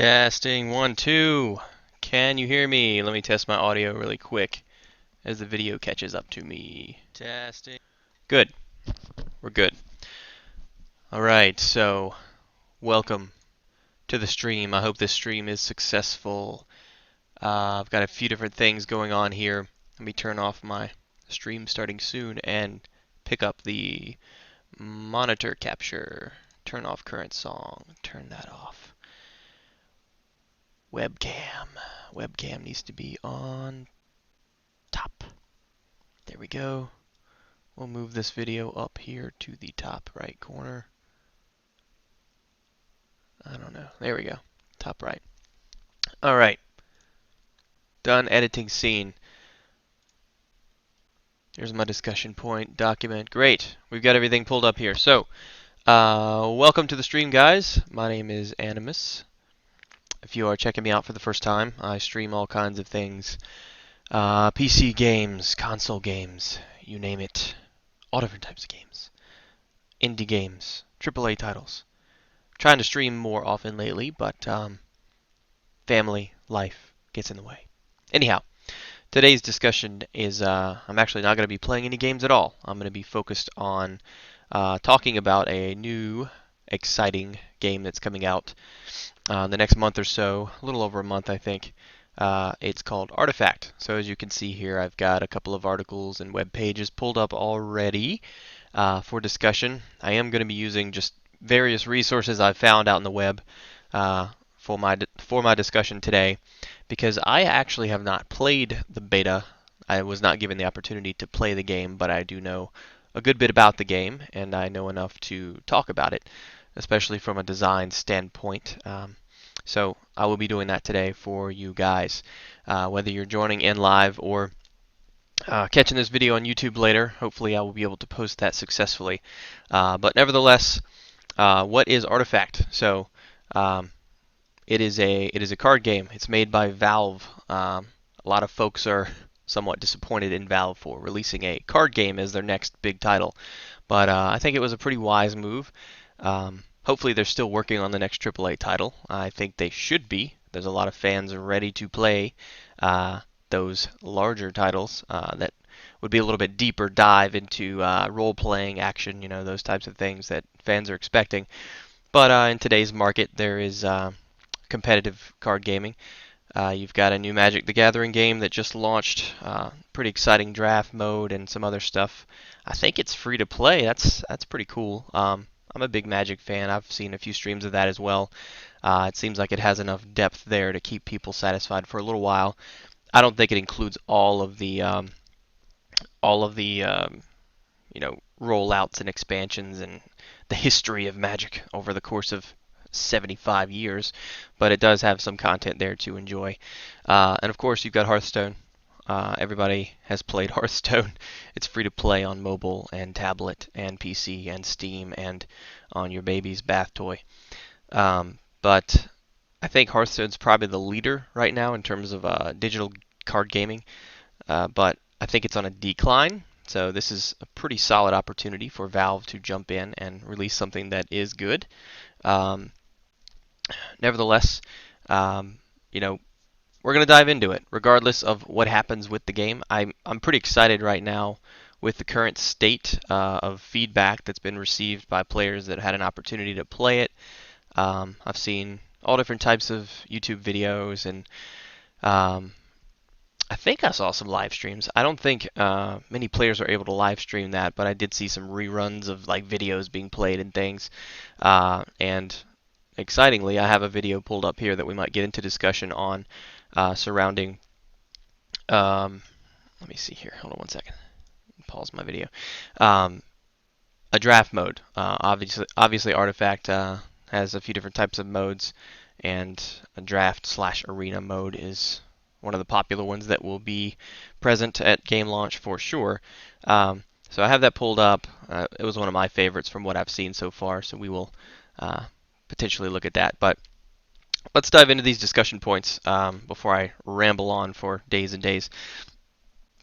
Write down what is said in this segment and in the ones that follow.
Testing 1, 2. Can you hear me? Let me test my audio really quick as the video catches up to me. Testing. Good. We're good. Alright, so welcome to the stream. I hope this stream is successful. I've got a few different things going on here. Let me turn off my stream starting soon and pick up the monitor capture. Turn off current song. Turn that off. Webcam. Webcam needs to be on top. There we go. We'll move this video up here to the top right corner. I don't know. There we go. Top right. All right. Done editing scene. Here's my discussion point document. Great. We've got everything pulled up here. So, welcome to the stream, guys. My name is Animus. If you are checking me out for the first time, I stream all kinds of things. PC games, console games, you name it. All different types of games. Indie games, AAA titles. Trying to stream more often lately, but family life gets in the way. Anyhow, today's discussion is I'm actually not going to be playing any games at all. I'm going to be focused on talking about a new, exciting game that's coming out the next month or so, a little over a month, I think. It's called Artifact. So as you can see here, I've got a couple of articles and web pages pulled up already for discussion. I am going to be using just various resources I've found out in the web for my discussion today, because I actually have not played the beta. I was not given the opportunity to play the game, but I do know a good bit about the game, and I know enough to talk about it, especially from a design standpoint. So I will be doing that today for you guys, whether you're joining in live or catching this video on YouTube later. Hopefully I will be able to post that successfully. But nevertheless, what is Artifact? So it is a card game. It's made by Valve. A lot of folks are somewhat disappointed in Valve for releasing a card game as their next big title, but I think it was a pretty wise move. Hopefully they're still working on the next AAA title. I think they should be. There's a lot of fans ready to play those larger titles that would be a little bit deeper dive into role-playing, action, those types of things that fans are expecting. But in today's market, there is competitive card gaming. You've got a new Magic the Gathering game that just launched, pretty exciting draft mode and some other stuff. I think it's free to play. That's pretty cool. I'm a big Magic fan. I've seen a few streams of that as well. It seems like it has enough depth there to keep people satisfied for a little while. I don't think it includes all of the rollouts and expansions and the history of Magic over the course of 75 years, but it does have some content there to enjoy. And of course, you've got Hearthstone. Everybody has played Hearthstone. It's free to play on mobile and tablet and PC and Steam and on your baby's bath toy. But I think Hearthstone's probably the leader right now in terms of digital card gaming. But I think it's on a decline. So this is a pretty solid opportunity for Valve to jump in and release something that is good. Nevertheless, we're going to dive into it, regardless of what happens with the game. I'm pretty excited right now with the current state of feedback that's been received by players that had an opportunity to play it. I've seen all different types of YouTube videos, and I think I saw some live streams. I don't think many players are able to live stream that, but I did see some reruns of like videos being played and things. And excitingly, I have a video pulled up here that we might get into discussion on surrounding. Let me see here. Hold on one second. Pause my video. A draft mode. Obviously, Artifact has a few different types of modes, and a draft/arena mode is one of the popular ones that will be present at game launch for sure. So I have that pulled up. It was one of my favorites from what I've seen so far, so we will potentially look at that. But let's dive into these discussion points before I ramble on for days and days.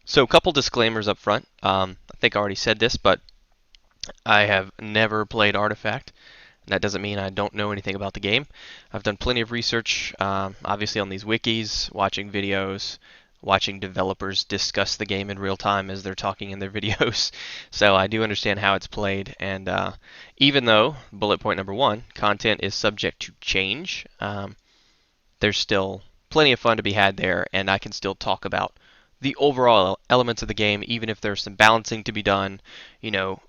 So a couple disclaimers up front. I think I already said this, but I have never played Artifact. That doesn't mean I don't know anything about the game. I've done plenty of research, obviously on these wikis, watching videos, watching developers discuss the game in real time as they're talking in their videos. So I do understand how it's played, and even though, bullet point number one, content is subject to change, there's still plenty of fun to be had there, and I can still talk about the overall elements of the game, even if there's some balancing to be done,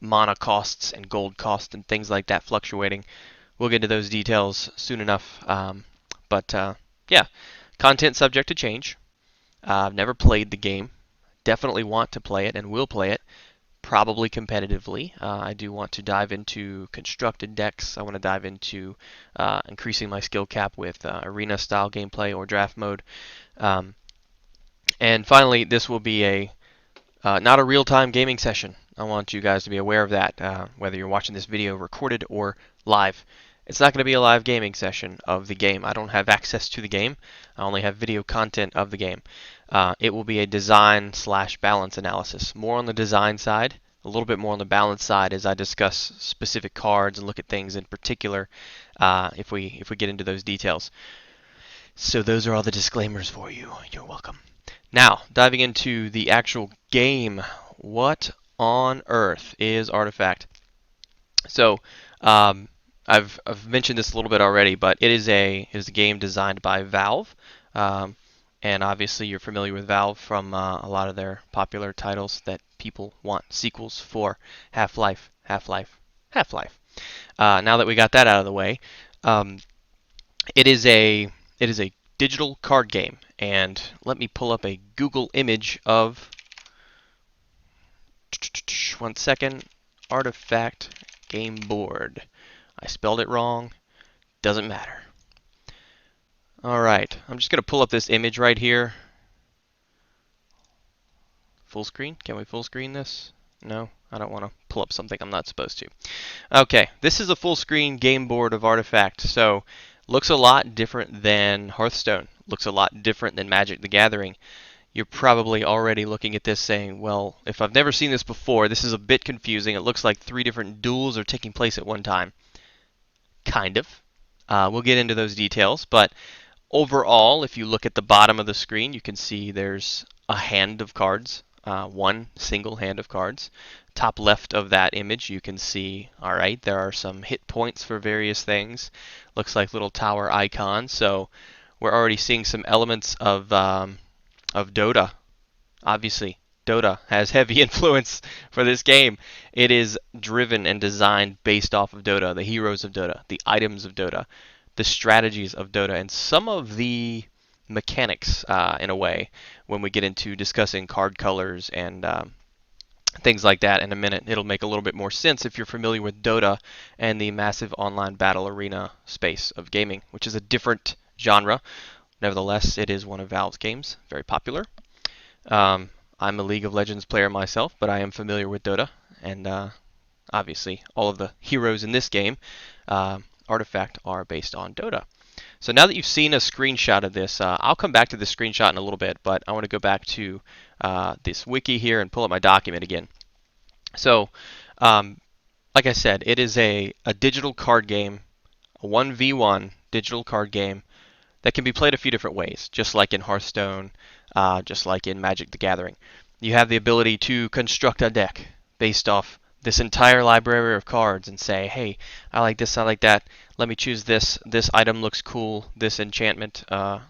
mana costs and gold costs and things like that fluctuating. We'll get into those details soon enough. But yeah, content subject to change. I've never played the game. Definitely want to play it and will play it, probably competitively. I do want to dive into constructed decks. I want to dive into increasing my skill cap with arena style gameplay or draft mode. And finally, this will be not a real-time gaming session. I want you guys to be aware of that, whether you're watching this video recorded or live. It's not going to be a live gaming session of the game. I don't have access to the game. I only have video content of the game. It will be a design slash balance analysis. More on the design side, a little bit more on the balance side as I discuss specific cards and look at things in particular if we get into those details. So those are all the disclaimers for you. You're welcome. Now, diving into the actual game, what on earth is Artifact? So, I've mentioned this a little bit already, but it is a game designed by Valve, and obviously you're familiar with Valve from a lot of their popular titles that people want sequels for: Half-Life, Half-Life, Half-Life. Now that we got that out of the way, it is a digital card game, and let me pull up a Google image of, one second, Artifact game board. I spelled it wrong, doesn't matter. Alright, I'm just going to pull up this image right here. Full screen? Can we full screen this? No, I don't want to pull up something I'm not supposed to. Okay, this is a full screen game board of Artifact, so looks a lot different than Hearthstone, looks a lot different than Magic the Gathering. You're probably already looking at this saying, well, if I've never seen this before, this is a bit confusing. It looks like 3 different duels are taking place at one time. Kind of. We'll get into those details, but overall, if you look at the bottom of the screen, you can see there's a hand of cards, one single hand of cards. Top left of that image, you can see, all right, there are some hit points for various things. Looks like little tower icons, so we're already seeing some elements of Dota. Obviously, Dota has heavy influence for this game. It is driven and designed based off of Dota, the heroes of Dota, the items of Dota, the strategies of Dota, and some of the mechanics in a way when we get into discussing card colors and things like that in a minute. It'll make a little bit more sense if you're familiar with Dota and the massive online battle arena space of gaming, which is a different genre. Nevertheless, it is one of Valve's games, very popular. I'm a League of Legends player myself, but I am familiar with Dota, and obviously all of the heroes in this game, Artifact, are based on Dota. So now that you've seen a screenshot of this, I'll come back to this screenshot in a little bit, but I want to go back to this wiki here and pull up my document again. So, like I said, it is a digital card game, a 1v1 digital card game that can be played a few different ways, just like in Hearthstone, just like in Magic the Gathering. You have the ability to construct a deck based off this entire library of cards and say, hey, I like this, I like that, let me choose this, this item looks cool, this enchantment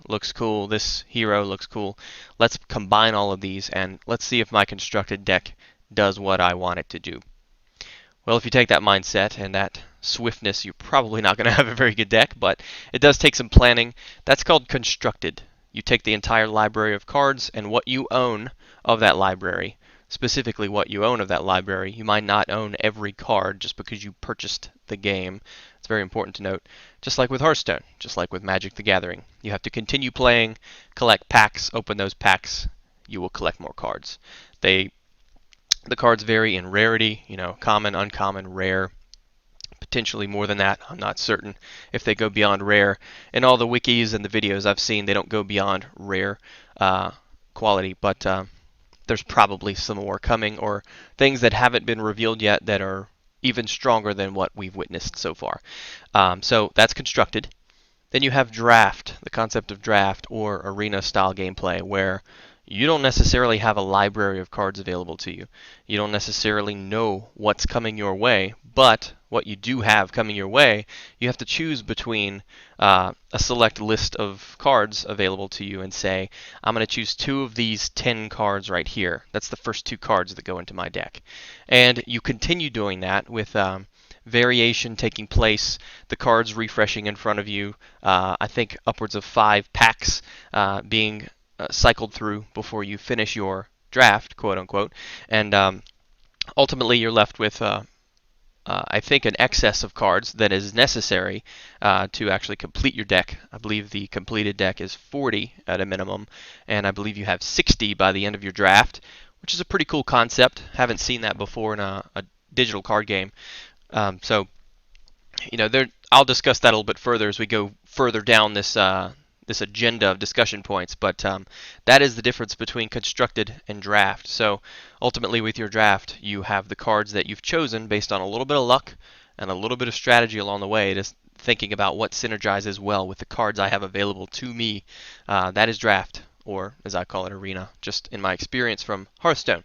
looks cool, this hero looks cool. Let's combine all of these and let's see if my constructed deck does what I want it to do. Well, if you take that mindset and that swiftness, you're probably not going to have a very good deck, but it does take some planning. That's called constructed. You take the entire library of cards and what you own of that library, specifically what you own of that library. You might not own every card just because you purchased the game. It's very important to note. Just like with Hearthstone, just like with Magic the Gathering. You have to continue playing, collect packs, open those packs, you will collect more cards. The cards vary in rarity, common, uncommon, rare, potentially more than that. I'm not certain if they go beyond rare. In all the wikis and the videos I've seen, they don't go beyond rare quality, but there's probably some more coming, or things that haven't been revealed yet that are even stronger than what we've witnessed so far. So that's constructed. Then you have draft, the concept of draft or arena style gameplay, where you don't necessarily have a library of cards available to you. You don't necessarily know what's coming your way, but what you do have coming your way, you have to choose between a select list of cards available to you and say, I'm going to choose 2 of these 10 cards right here. That's the first 2 cards that go into my deck. And you continue doing that with variation taking place, the cards refreshing in front of you. I think upwards of 5 packs being cycled through before you finish your draft, quote unquote, and ultimately you're left with I think an excess of cards that is necessary to actually complete your deck. I believe the completed deck is 40 at a minimum, and I believe you have 60 by the end of your draft, which is a pretty cool concept. Haven't seen that before in a digital card game. So, I'll discuss that a little bit further as we go further down this agenda of discussion points. But that is the difference between constructed and draft. So ultimately, with your draft, you have the cards that you've chosen based on a little bit of luck and a little bit of strategy along the way, just thinking about what synergizes well with the cards I have available to me. That is draft, or as I call it, arena, just in my experience from Hearthstone.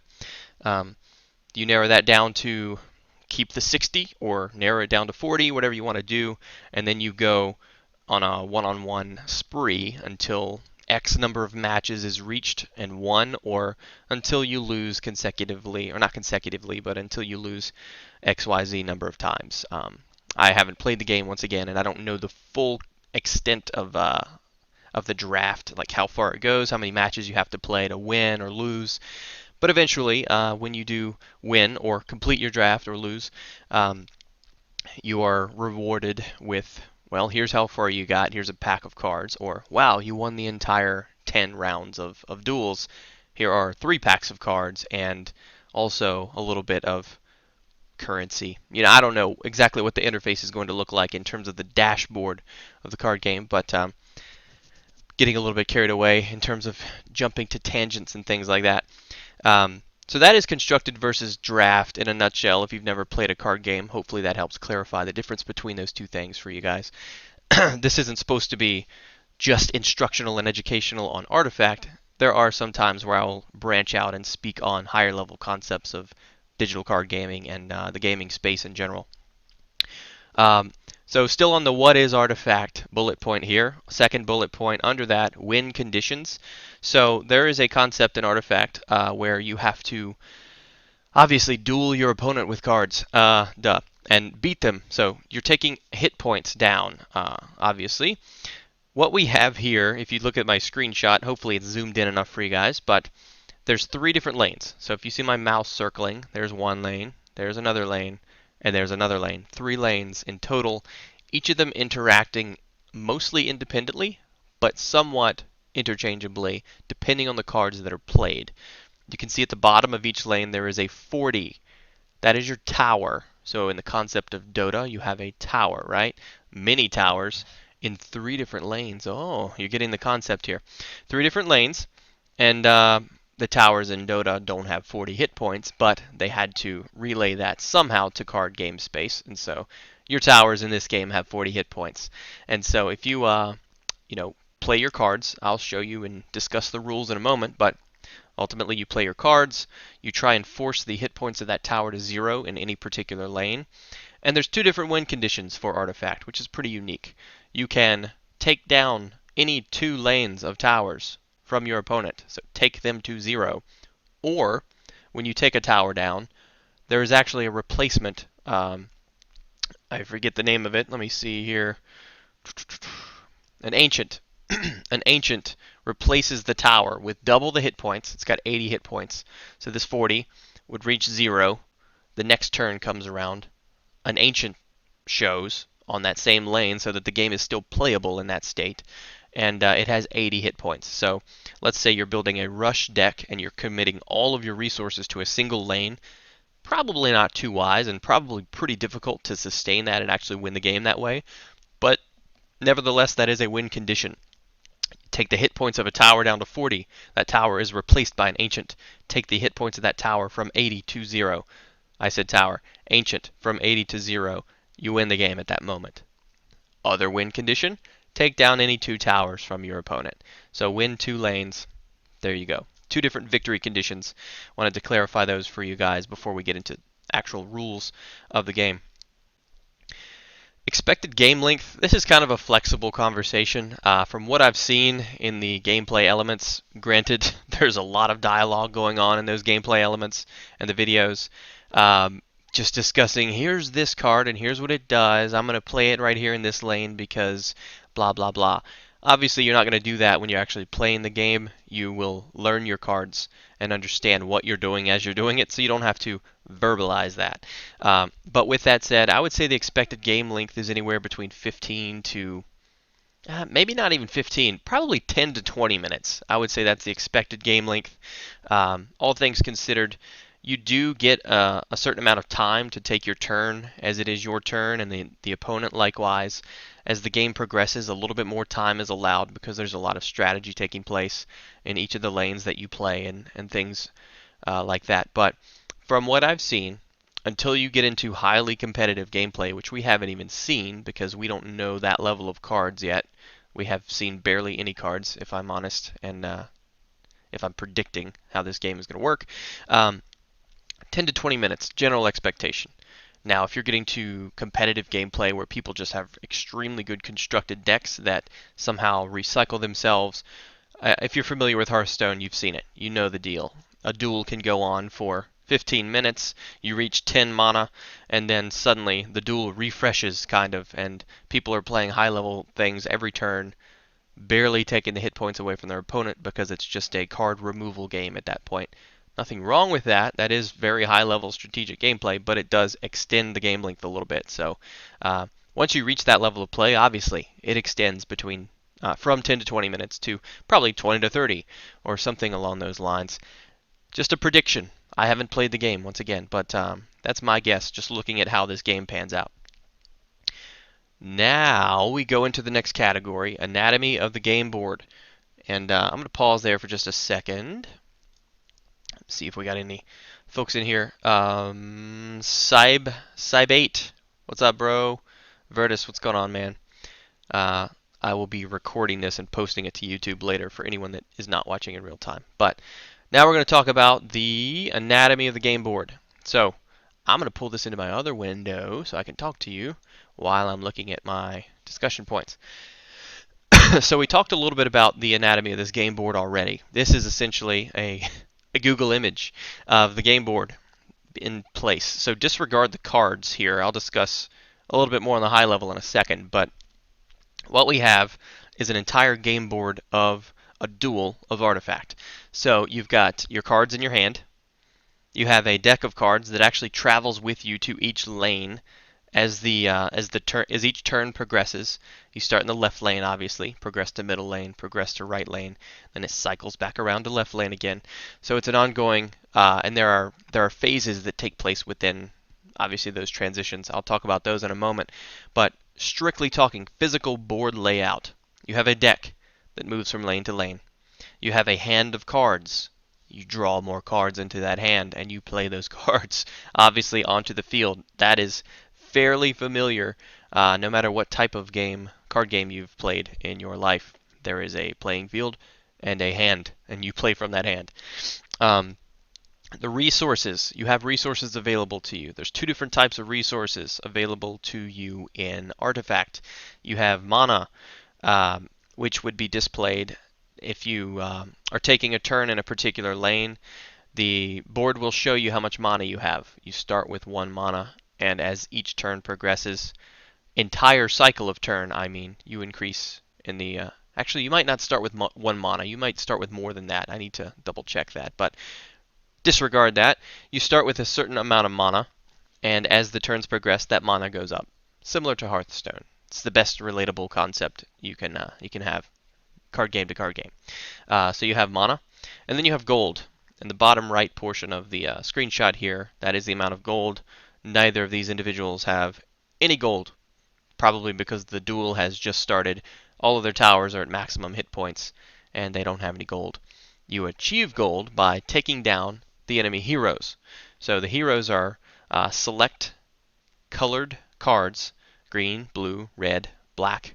You narrow that down to keep the 60 or narrow it down to 40, whatever you want to do, and then you go on a one-on-one spree until X number of matches is reached and won, or until you lose consecutively, or not consecutively, but until you lose XYZ number of times. I haven't played the game once again, and I don't know the full extent of the draft, like how far it goes, how many matches you have to play to win or lose. But eventually, when you do win or complete your draft or lose, you are rewarded with, well, here's how far you got, here's a pack of cards, or wow, you won the entire 10 rounds of duels, here are 3 packs of cards, and also a little bit of currency. I don't know exactly what the interface is going to look like in terms of the dashboard of the card game, but getting a little bit carried away in terms of jumping to tangents and things like that. So that is constructed versus draft in a nutshell. If you've never played a card game, hopefully that helps clarify the difference between those two things for you guys. This isn't supposed to be just instructional and educational on Artifact. There are some times where I'll branch out and speak on higher level concepts of digital card gaming and the gaming space in general. So still on the what is Artifact bullet point here. Second bullet point under that, win conditions. So there is a concept in Artifact where you have to obviously duel your opponent with cards, and beat them. So you're taking hit points down, obviously. What we have here, if you look at my screenshot, hopefully it's zoomed in enough for you guys, but there's 3 different lanes. So if you see my mouse circling, there's one lane, there's another lane, and there's another lane. 3 lanes in total, each of them interacting mostly independently, but somewhat interchangeably, depending on the cards that are played. You can see at the bottom of each lane there is a 40. That is your tower. So in the concept of Dota, you have a tower, right? Many towers in 3 different lanes. Oh, you're getting the concept here. 3 different lanes, and the towers in Dota don't have 40 hit points, but they had to relay that somehow to card game space, and so your towers in this game have 40 hit points. And so if you play your cards, I'll show you and discuss the rules in a moment, but ultimately you play your cards, you try and force the hit points of that tower to 0 in any particular lane, and there's 2 different win conditions for Artifact, which is pretty unique. You can take down any 2 lanes of towers from your opponent, so take them to 0. Or, when you take a tower down, there is actually a replacement. I forget the name of it. Let me see here. An ancient. An ancient replaces the tower with double the hit points. It's got 80 hit points. So this 40 would reach 0. The next turn comes around. An ancient shows on that same lane so that the game is still playable in that state. And it has 80 hit points. So let's say you're building a rush deck and you're committing all of your resources to a single lane. Probably not too wise and probably pretty difficult to sustain that and actually win the game that way. But nevertheless, that is a win condition. Take the hit points of a tower down to 40. That tower is replaced by an ancient. Take the hit points of that tower from 80 to 0. I said tower. Ancient, from 80 to 0. You win the game at that moment. Other win condition, take down any 2 towers from your opponent. So win 2 lanes. There you go. 2 different victory conditions. Wanted to clarify those for you guys before we get into actual rules of the game. Expected game length, this is kind of a flexible conversation. From what I've seen in the gameplay elements, granted, there's a lot of dialogue going on in those gameplay elements and the videos. Just discussing, here's this card and here's what it does. I'm going to play it right here in this lane because blah, blah, blah. Obviously, you're not going to do that when you're actually playing the game. You will learn your cards and understand what you're doing as you're doing it, so you don't have to verbalize that. But with that said, I would say the expected game length is anywhere between 15 to maybe not even 15, probably 10 to 20 minutes. I would say that's the expected game length. All things considered, you do get a certain amount of time to take your turn as it is your turn, and the opponent likewise. As the game progresses, a little bit more time is allowed because there's a lot of strategy taking place in each of the lanes that you play and things like that. But from what I've seen, until you get into highly competitive gameplay, which we haven't even seen because we don't know that level of cards yet. We have seen barely any cards, if I'm honest, and if I'm predicting how this game is going to work. 10 to 20 minutes, general expectation. Now, if you're getting to competitive gameplay where people just have extremely good constructed decks that somehow recycle themselves, if you're familiar with Hearthstone, you've seen it. You know the deal. A duel can go on for 15 minutes, you reach 10 mana, and then suddenly the duel refreshes, kind of, and people are playing high-level things every turn, barely taking the hit points away from their opponent because it's just a card removal game at that point. Nothing wrong with that. That is very high-level strategic gameplay, but it does extend the game length a little bit. So once you reach that level of play, obviously, it extends between from 10 to 20 minutes to probably 20 to 30 or something along those lines. Just a prediction. I haven't played the game, once again, but that's my guess, just looking at how this game pans out. Now we go into the next category, anatomy of the game board. And I'm going to pause there for just a second. See if we got any folks in here. Cybe8, what's up, bro? Vertus, what's going on, man? I will be recording this and posting it to YouTube later for anyone that is not watching in real time. But now we're going to talk about the anatomy of the game board. So I'm going to pull this into my other window so I can talk to you while I'm looking at my discussion points. So we talked a little bit about the anatomy of this game board already. This is essentially a Google image of the game board in place. So disregard the cards here. I'll discuss a little bit more on the high level in a second, but what we have is an entire game board of a duel of artifact. So you've got your cards in your hand. You have a deck of cards that actually travels with you to each lane as each turn progresses. You start in the left lane, obviously, progress to middle lane, progress to right lane, then it cycles back around to left lane again. So it's an ongoing, and there are phases that take place within, obviously, those transitions. I'll talk about those in a moment. But strictly talking physical board layout, you have a deck that moves from lane to lane. You have a hand of cards. You draw more cards into that hand, and you play those cards, obviously, onto the field. That is fairly familiar, no matter what type of card game you've played in your life. There is a playing field and a hand, and you play from that hand. The resources, you have resources available to you. There's 2 different types of resources available to you in Artifact. You have mana, which would be displayed if you are taking a turn in a particular lane. The board will show you how much mana you have. You start with 1 mana, and as each turn progresses, entire cycle of turn, I mean, you increase in the... actually, you might not start with 1 mana. You might start with more than that. I need to double check that, but disregard that. You start with a certain amount of mana, and as the turns progress, that mana goes up. Similar to Hearthstone. It's the best relatable concept you can have, card game to card game. So you have mana, and then you have gold. In the bottom right portion of the screenshot here, that is the amount of gold. Neither of these individuals have any gold, probably because the duel has just started. All of their towers are at maximum hit points, and they don't have any gold. You achieve gold by taking down the enemy heroes. So the heroes are select colored cards, green, blue, red, black,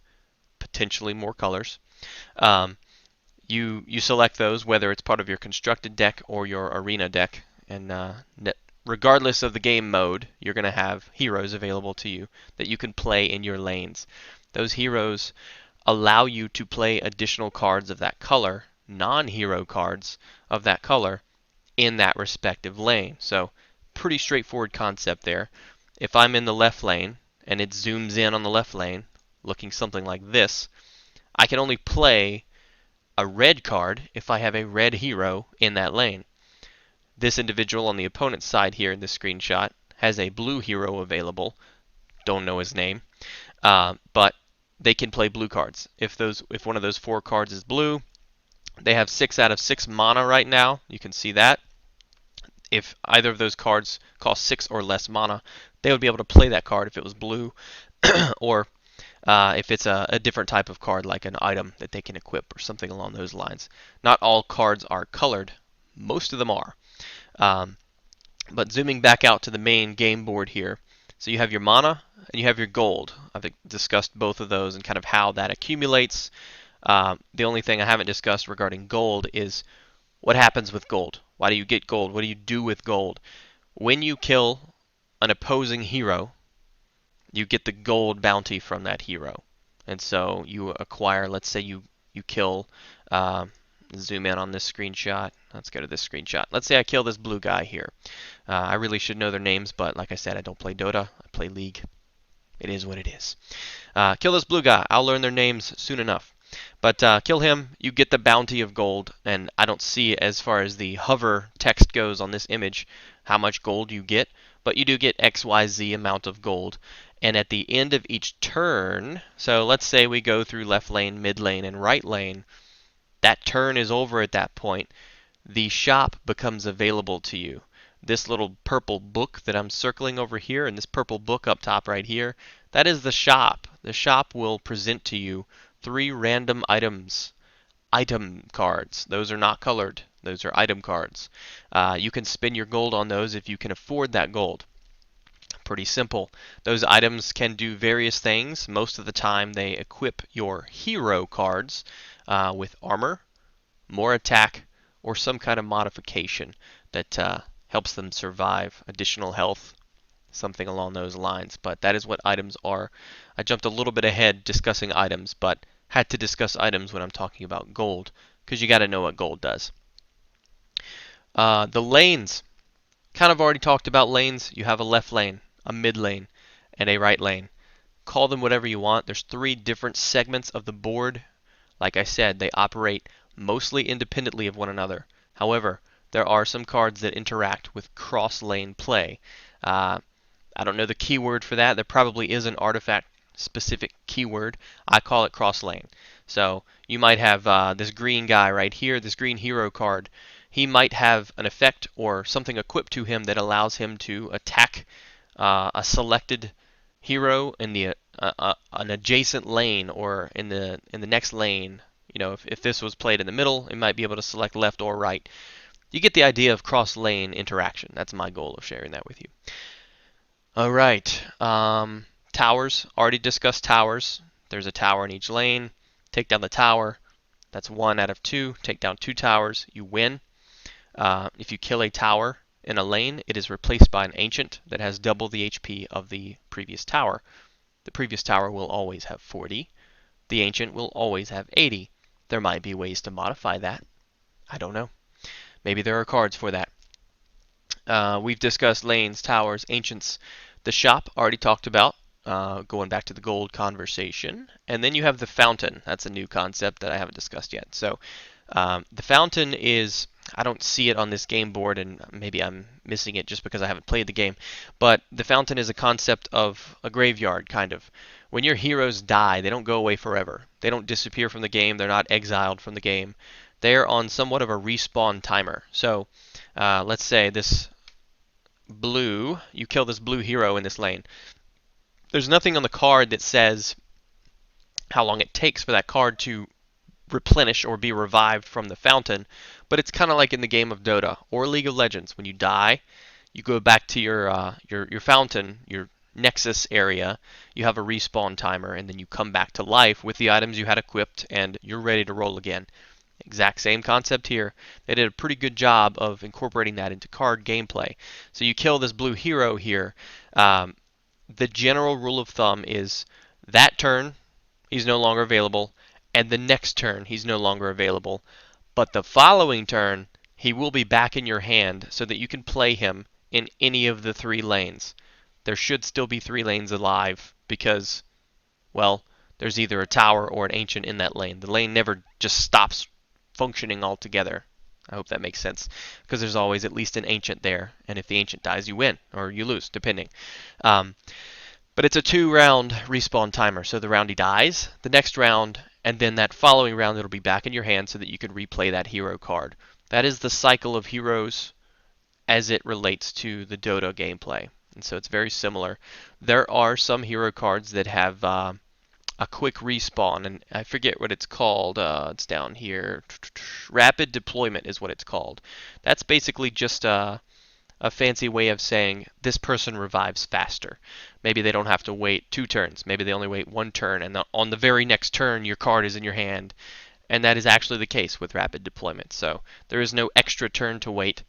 potentially more colors. Um, you select those, whether it's part of your constructed deck or your arena deck, and regardless of the game mode, you're going to have heroes available to you that you can play in your lanes. Those heroes allow you to play additional cards of that color, non-hero cards of that color, in that respective lane. So pretty straightforward concept there. If I'm in the left lane and it zooms in on the left lane, looking something like this, I can only play a red card if I have a red hero in that lane. This individual on the opponent's side here in this screenshot has a blue hero available. Don't know his name, but they can play blue cards. If one of those 4 cards is blue, they have 6 out of 6 mana right now. You can see that. If either of those cards cost 6 or less mana, they would be able to play that card if it was blue, or if it's a different type of card like an item that they can equip or something along those lines. Not all cards are colored. Most of them are. But zooming back out to the main game board here, so you have your mana and you have your gold. I've discussed both of those and kind of how that accumulates. The only thing I haven't discussed regarding gold is what happens with gold. Why do you get gold? What do you do with gold? When you kill an opposing hero, you get the gold bounty from that hero. And so you acquire, let's say you kill, zoom in on this screenshot. Let's go to this screenshot. Let's say I kill this blue guy here. I really should know their names, but like I said, I don't play Dota. I play League. It is what it is. Kill this blue guy. I'll learn their names soon enough. But kill him, you get the bounty of gold, and I don't see, as far as the hover text goes on this image, how much gold you get, but you do get XYZ amount of gold. And at the end of each turn, so let's say we go through left lane, mid lane, and right lane, that turn is over at that point. The shop becomes available to you. This little purple book that I'm circling over here, and this purple book up top right here, that is the shop. The shop will present to you 3 random items, item cards. Those are not colored. Those are item cards. You can spend your gold on those if you can afford that gold. Pretty simple. Those items can do various things. Most of the time they equip your hero cards with armor, more attack, or some kind of modification that helps them survive, additional health, something along those lines. But that is what items are. I jumped a little bit ahead discussing items, but had to discuss items when I'm talking about gold, because you got to know what gold does. The lanes. Kind of already talked about lanes. You have a left lane, a mid lane, and a right lane. Call them whatever you want. There's 3 different segments of the board. Like I said, they operate mostly independently of one another. However, there are some cards that interact with cross-lane play. I don't know the keyword for that. There probably is an artifact-specific keyword. I call it cross-lane. So you might have this green guy right here, this green hero card. He might have an effect or something equipped to him that allows him to attack a selected hero in the an adjacent lane or in the next lane. You know, if this was played in the middle, it might be able to select left or right. You get the idea of cross-lane interaction. That's my goal of sharing that with you. All right. Towers. Already discussed towers. There's a tower in each lane. Take down the tower. That's 1 out of 2. Take down 2 towers. You win. If you kill a tower in a lane, it is replaced by an ancient that has double the HP of the previous tower. The previous tower will always have 40. The ancient will always have 80. There might be ways to modify that. I don't know. Maybe there are cards for that. We've discussed lanes, towers, ancients. The shop, already talked about, going back to the gold conversation. And then you have the fountain. That's a new concept that I haven't discussed yet. So the fountain is, I don't see it on this game board, and maybe I'm missing it just because I haven't played the game. But the fountain is a concept of a graveyard, kind of. When your heroes die, they don't go away forever. They don't disappear from the game. They're not exiled from the game. They're on somewhat of a respawn timer. So let's say this blue, you kill this blue hero in this lane. There's nothing on the card that says how long it takes for that card to replenish or be revived from the fountain, but it's kind of like in the game of Dota or League of Legends. When you die, you go back to your fountain, your Nexus area, you have a respawn timer, and then you come back to life with the items you had equipped, and you're ready to roll again. Exact same concept here. They did a pretty good job of incorporating that into card gameplay. So you kill this blue hero here. The general rule of thumb is that turn, he's no longer available, and the next turn, he's no longer available. But the following turn, he will be back in your hand so that you can play him in any of the 3 lanes. There should still be 3 lanes alive because, well, there's either a tower or an ancient in that lane. The lane never just stops functioning altogether. I hope that makes sense, because there's always at least an ancient there, and if the ancient dies, you win, or you lose, depending. But it's a 2-round respawn timer, so the round he dies, the next round, and then that following round it'll be back in your hand so that you can replay that hero card. That is the cycle of heroes as it relates to the Dota gameplay, and so it's very similar. There are some hero cards that have a quick respawn, and I forget what it's called. It's down here. Rapid deployment is what it's called. That's basically just a fancy way of saying this person revives faster. Maybe they don't have to wait 2 turns. Maybe they only wait 1 turn, and on the very next turn, your card is in your hand. And that is actually the case with rapid deployment. So there is no extra turn to wait.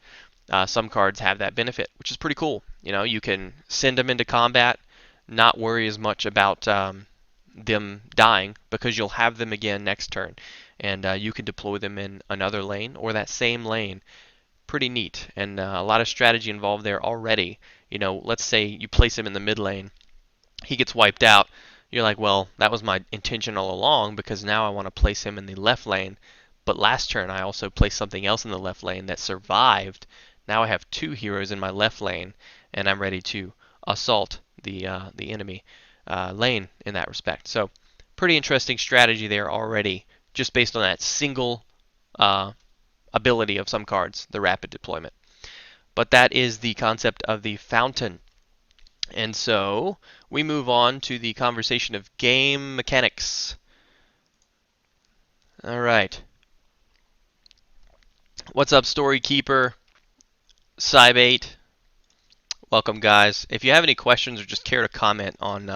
Some cards have that benefit, which is pretty cool. You know, you can send them into combat, not worry as much about them dying, because you'll have them again next turn, and you can deploy them in another lane or that same lane. Pretty neat, and a lot of strategy involved there already. You know, let's say you place him in the mid lane, he gets wiped out. You're like, well, that was my intention all along, because now I want to place him in the left lane. But last turn I also placed something else in the left lane that survived. Now I have 2 heroes in my left lane, and I'm ready to assault the enemy lane in that respect. So pretty interesting strategy there already, just based on that single ability of some cards, the rapid deployment. But that is the concept of the fountain. And so we move on to the conversation of game mechanics. All right. What's up, Storykeeper? Cybate. Welcome, guys. If you have any questions or just care to comment on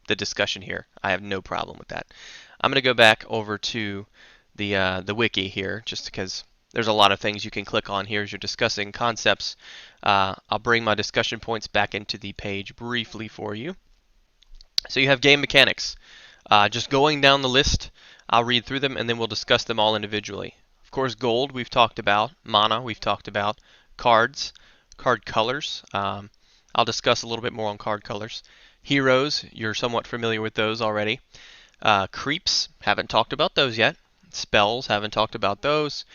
the discussion here, I have no problem with that. I'm going to go back over to the wiki here, just because there's a lot of things you can click on here as you're discussing concepts. I'll bring my discussion points back into the page briefly for you. So you have game mechanics. Just going down the list, I'll read through them and then we'll discuss them all individually. Of course, gold we've talked about, mana we've talked about, cards, card colors. I'll discuss a little bit more on card colors. Heroes, you're somewhat familiar with those already. Creeps, haven't talked about those yet. Spells, haven't talked about those.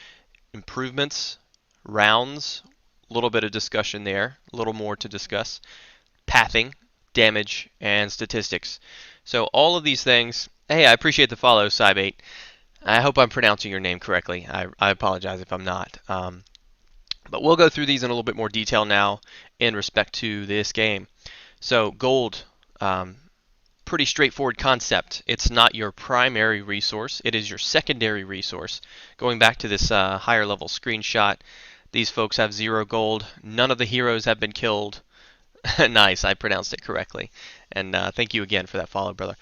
Improvements, rounds, a little bit of discussion there, a little more to discuss. Pathing, damage, and statistics. So all of these things. Hey, I appreciate the follow, Cybate. I hope I'm pronouncing your name correctly. I apologize if I'm not. But we'll go through these in a little bit more detail now in respect to this game. So gold, pretty straightforward concept. It's not your primary resource. It is your secondary resource. Going back to this higher level screenshot, these folks have 0 gold. None of the heroes have been killed. Nice, I pronounced it correctly. And thank you again for that follow, brother.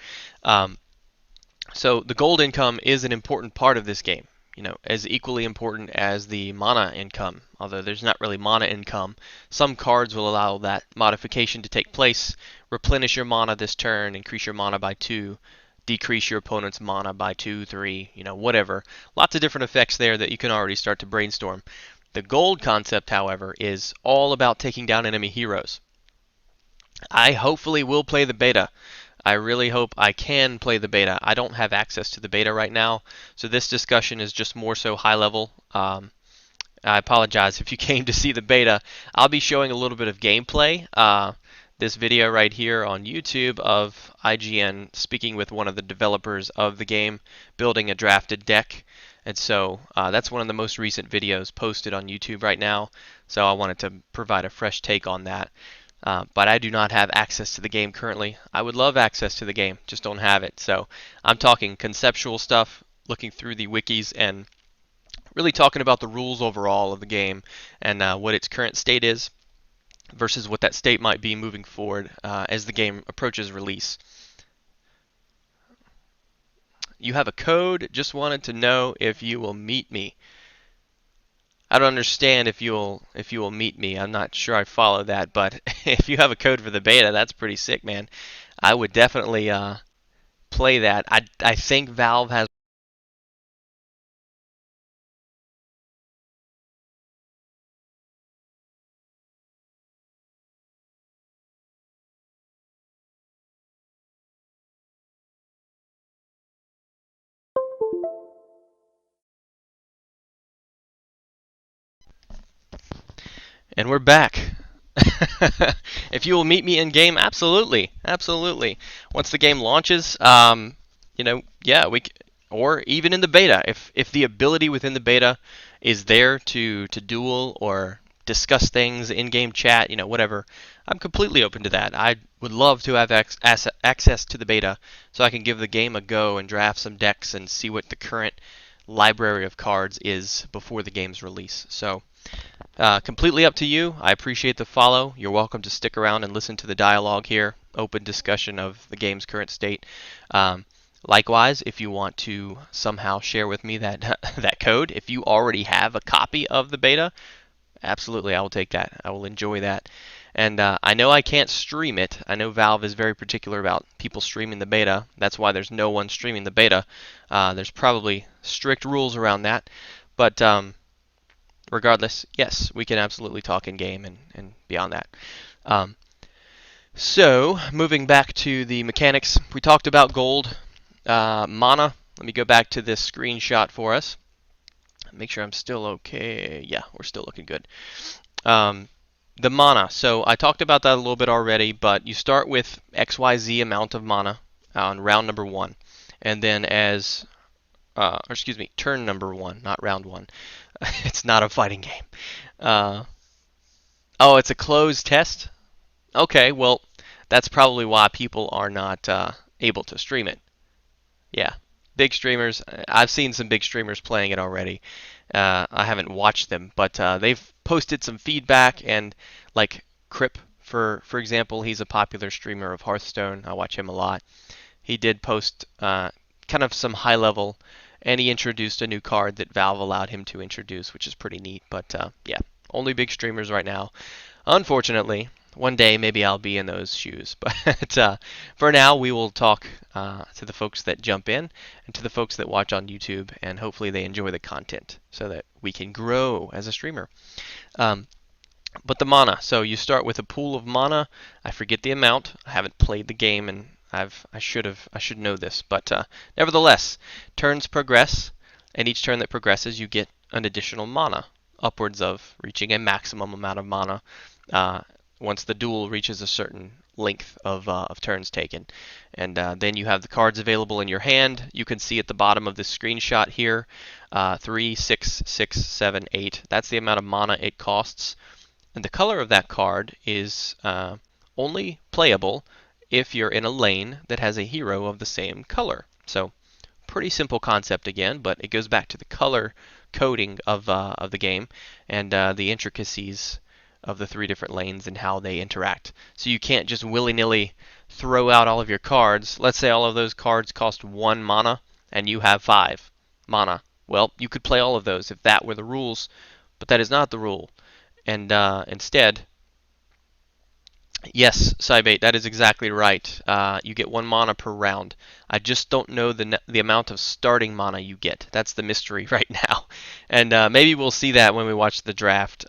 So the gold income is an important part of this game. You know, as equally important as the mana income, although there's not really mana income. Some cards will allow that modification to take place. Replenish your mana this turn, increase your mana by 2, decrease your opponent's mana by 2, 3, you know, whatever. Lots of different effects there that you can already start to brainstorm. The gold concept, however, is all about taking down enemy heroes. I hopefully will play the beta. I really hope I can play the beta. I don't have access to the beta right now, so this discussion is just more so high level. I apologize if you came to see the beta. I'll be showing a little bit of gameplay. This video right here on YouTube of IGN speaking with one of the developers of the game, building a drafted deck. And so that's one of the most recent videos posted on YouTube right now. So I wanted to provide a fresh take on that. But I do not have access to the game currently. I would love access to the game, just don't have it. So I'm talking conceptual stuff, looking through the wikis, and really talking about the rules overall of the game and what its current state is. versus what that state might be moving forward as the game approaches release. You have a code, just wanted to know if you will meet me. I don't understand if you will meet me. I'm not sure I follow that, but if you have a code for the beta, that's pretty sick, man. I would definitely play that. I think Valve has. And we're back. If you will meet me in game, absolutely, absolutely. Once the game launches, yeah, or even in the beta, if the ability within the beta is there to duel or discuss things in game chat, whatever, I'm completely open to that. I would love to have access to the beta so I can give the game a go and draft some decks and see what the current library of cards is before the game's release. So. Completely up to you. I appreciate the follow. You're welcome to stick around and listen to the dialogue here, open discussion of the game's current state. Likewise, if you want to somehow share with me that that code, if you already have a copy of the beta, absolutely, I will take that. I will enjoy that. And I know I can't stream it. I know Valve is very particular about people streaming the beta. That's why there's no one streaming the beta. There's probably strict rules around that. But regardless, yes, we can absolutely talk in game and beyond that. Um, so, moving back to the mechanics, we talked about gold, mana. Let me go back to this screenshot for us. Make sure I'm still okay. Yeah, we're still looking good. The mana. So I talked about that a little bit already, but you start with XYZ amount of mana on round number 1, and then turn number 1, not round 1. It's not a fighting game. Uh, oh, it's a closed test? Okay, well, that's probably why people are not able to stream it. Yeah, big streamers. I've seen some big streamers playing it already. I haven't watched them, but they've posted some feedback and like Crip, for example, he's a popular streamer of Hearthstone. I watch him a lot. He did post kind of some high level, and he introduced a new card that Valve allowed him to introduce, which is pretty neat. But yeah, only big streamers right now. Unfortunately, one day maybe I'll be in those shoes. But for now, we will talk to the folks that jump in and to the folks that watch on YouTube, and hopefully they enjoy the content so that we can grow as a streamer. But the mana. So you start with a pool of mana. I forget the amount. I haven't played the game, and I should know this. But nevertheless, turns progress, and each turn that progresses, you get an additional mana, upwards of reaching a maximum amount of mana once the duel reaches a certain length of turns taken. And then you have the cards available in your hand. You can see at the bottom of this screenshot here, 3, 6, 6, 7, 8. That's the amount of mana it costs. And the color of that card is only playable if you're in a lane that has a hero of the same color. So pretty simple concept again, but it goes back to the color coding of the game and the intricacies of the 3 different lanes and how they interact. So you can't just willy-nilly throw out all of your cards. Let's say all of those cards cost 1 mana and you have 5 mana. Well, you could play all of those if that were the rules, but that is not the rule. And instead, yes, Cybate, that is exactly right. You get 1 mana per round. I just don't know the amount of starting mana you get. That's the mystery right now. And maybe we'll see that when we watch the draft.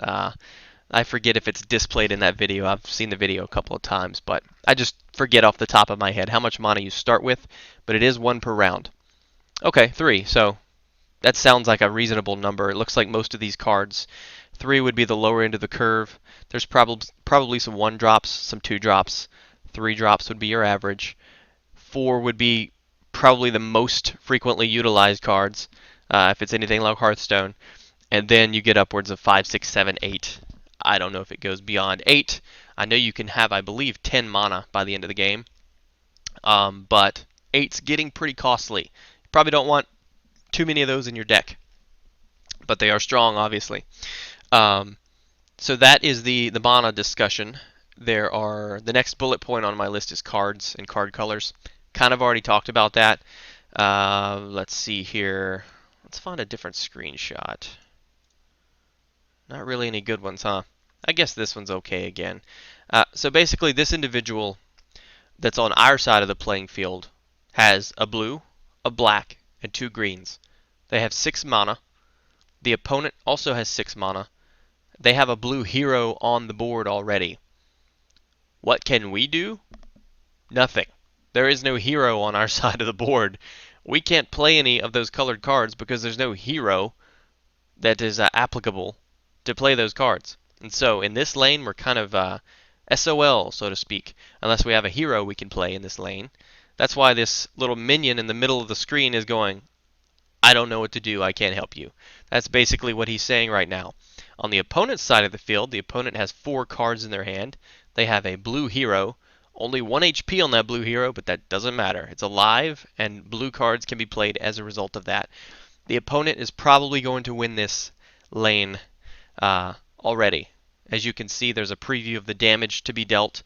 I forget if it's displayed in that video. I've seen the video a couple of times, but I just forget off the top of my head how much mana you start with. But it is 1 per round. Okay, 3. So that sounds like a reasonable number. It looks like most of these cards, 3 would be the lower end of the curve. There's probably some 1 drops, some 2 drops. 3 drops would be your average. 4 would be probably the most frequently utilized cards, if it's anything like Hearthstone. And then you get upwards of 5, 6, 7, 8. I don't know if it goes beyond 8. I know you can have, I believe, 10 mana by the end of the game. But 8's getting pretty costly. You probably don't want too many of those in your deck. But they are strong, obviously. So that is the mana discussion. The next bullet point on my list is cards and card colors. Kind of already talked about that. Let's see here. Let's find a different screenshot. Not really any good ones, huh? I guess this one's okay again. So basically, this individual that's on our side of the playing field has a blue, a black, and 2 greens. They have 6 mana. The opponent also has 6 mana. They have a blue hero on the board already. What can we do? Nothing. There is no hero on our side of the board. We can't play any of those colored cards because there's no hero that is applicable to play those cards. And so in this lane, we're kind of SOL, so to speak, unless we have a hero we can play in this lane. That's why this little minion in the middle of the screen is going, I don't know what to do, I can't help you. That's basically what he's saying right now. On the opponent's side of the field, the opponent has 4 cards in their hand. They have a blue hero, only 1 HP on that blue hero, but that doesn't matter. It's alive, and blue cards can be played as a result of that. The opponent is probably going to win this lane already. As you can see, there's a preview of the damage to be dealt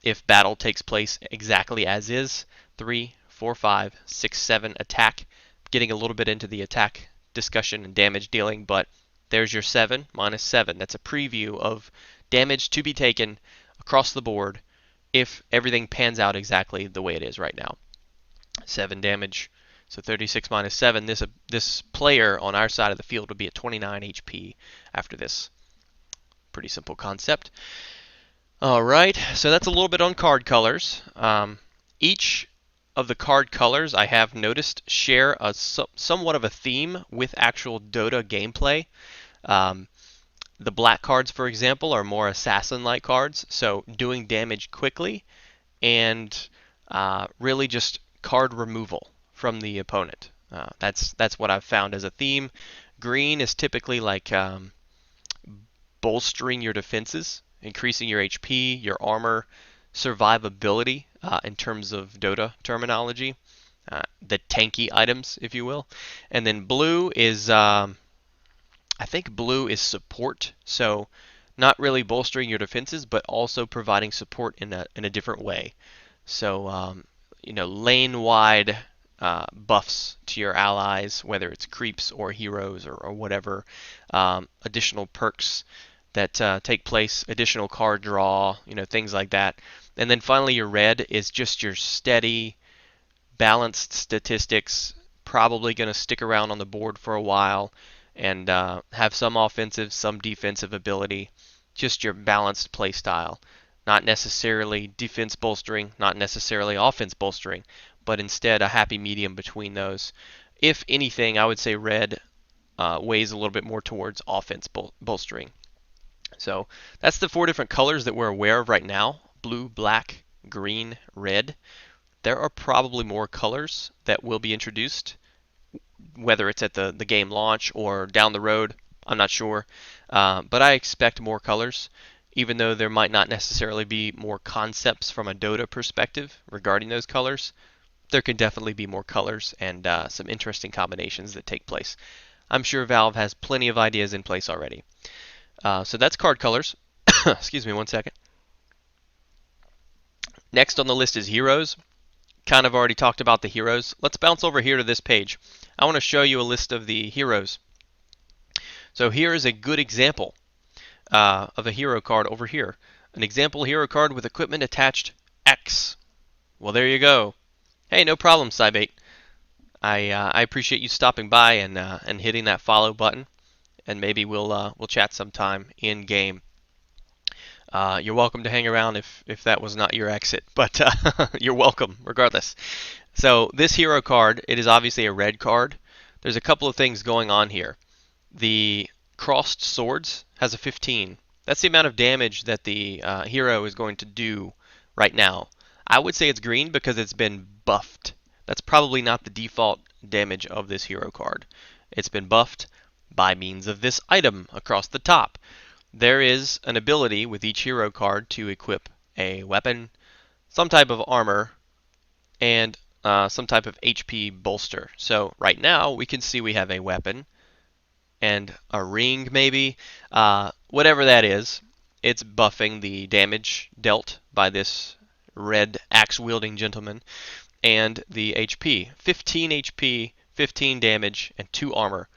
if battle takes place exactly as is. 3, 4, 5, 6, 7 attack. Getting a little bit into the attack discussion and damage dealing, but there's your 7 minus 7. That's a preview of damage to be taken across the board if everything pans out exactly the way it is right now. 7 damage. So 36 minus 7. This player on our side of the field would be at 29 HP after this. Pretty simple concept. All right, so that's a little bit on card colors. Each of the card colors I have noticed share somewhat of a theme with actual Dota gameplay. The black cards, for example, are more assassin-like cards, so doing damage quickly and really just card removal from the opponent. That's what I've found as a theme. Green is typically like bolstering your defenses, increasing your HP, your armor, survivability in terms of Dota terminology, the tanky items, if you will. And then blue is, I think blue is support, so not really bolstering your defenses, but also providing support in a different way. So, lane-wide buffs to your allies, whether it's creeps or heroes or whatever, additional perks that take place, additional card draw, things like that. And then finally, your red is just your steady, balanced statistics, probably going to stick around on the board for a while and have some offensive, some defensive ability, just your balanced play style. Not necessarily defense bolstering, not necessarily offense bolstering, but instead a happy medium between those. If anything, I would say red weighs a little bit more towards offense bolstering. So that's the 4 different colors that we're aware of right now: blue, black, green, red. There are probably more colors that will be introduced, whether it's at the game launch or down the road. I'm not sure. But I expect more colors, even though there might not necessarily be more concepts from a Dota perspective regarding those colors. There can definitely be more colors and some interesting combinations that take place. I'm sure Valve has plenty of ideas in place already. So that's card colors. Excuse me one second. Next on the list is heroes. Kind of already talked about the heroes. Let's bounce over here to this page. I want to show you a list of the heroes. So here is a good example of a hero card over here. An example hero card with equipment attached X. Well, there you go. Hey, no problem, Cybate. I appreciate you stopping by and hitting that follow button, and maybe we'll chat sometime in game. You're welcome to hang around if that was not your exit, but you're welcome regardless. So this hero card, it is obviously a red card. There's a couple of things going on here. The crossed swords has a 15. That's the amount of damage that the hero is going to do right now. I would say it's green because it's been buffed. That's probably not the default damage of this hero card. It's been buffed by means of this item across the top. There is an ability with each hero card to equip a weapon, some type of armor, and some type of HP bolster. So right now we can see we have a weapon, and a ring maybe. Whatever that is, it's buffing the damage dealt by this red axe-wielding gentleman and the HP. 15 HP, 15 damage, and 2 armor.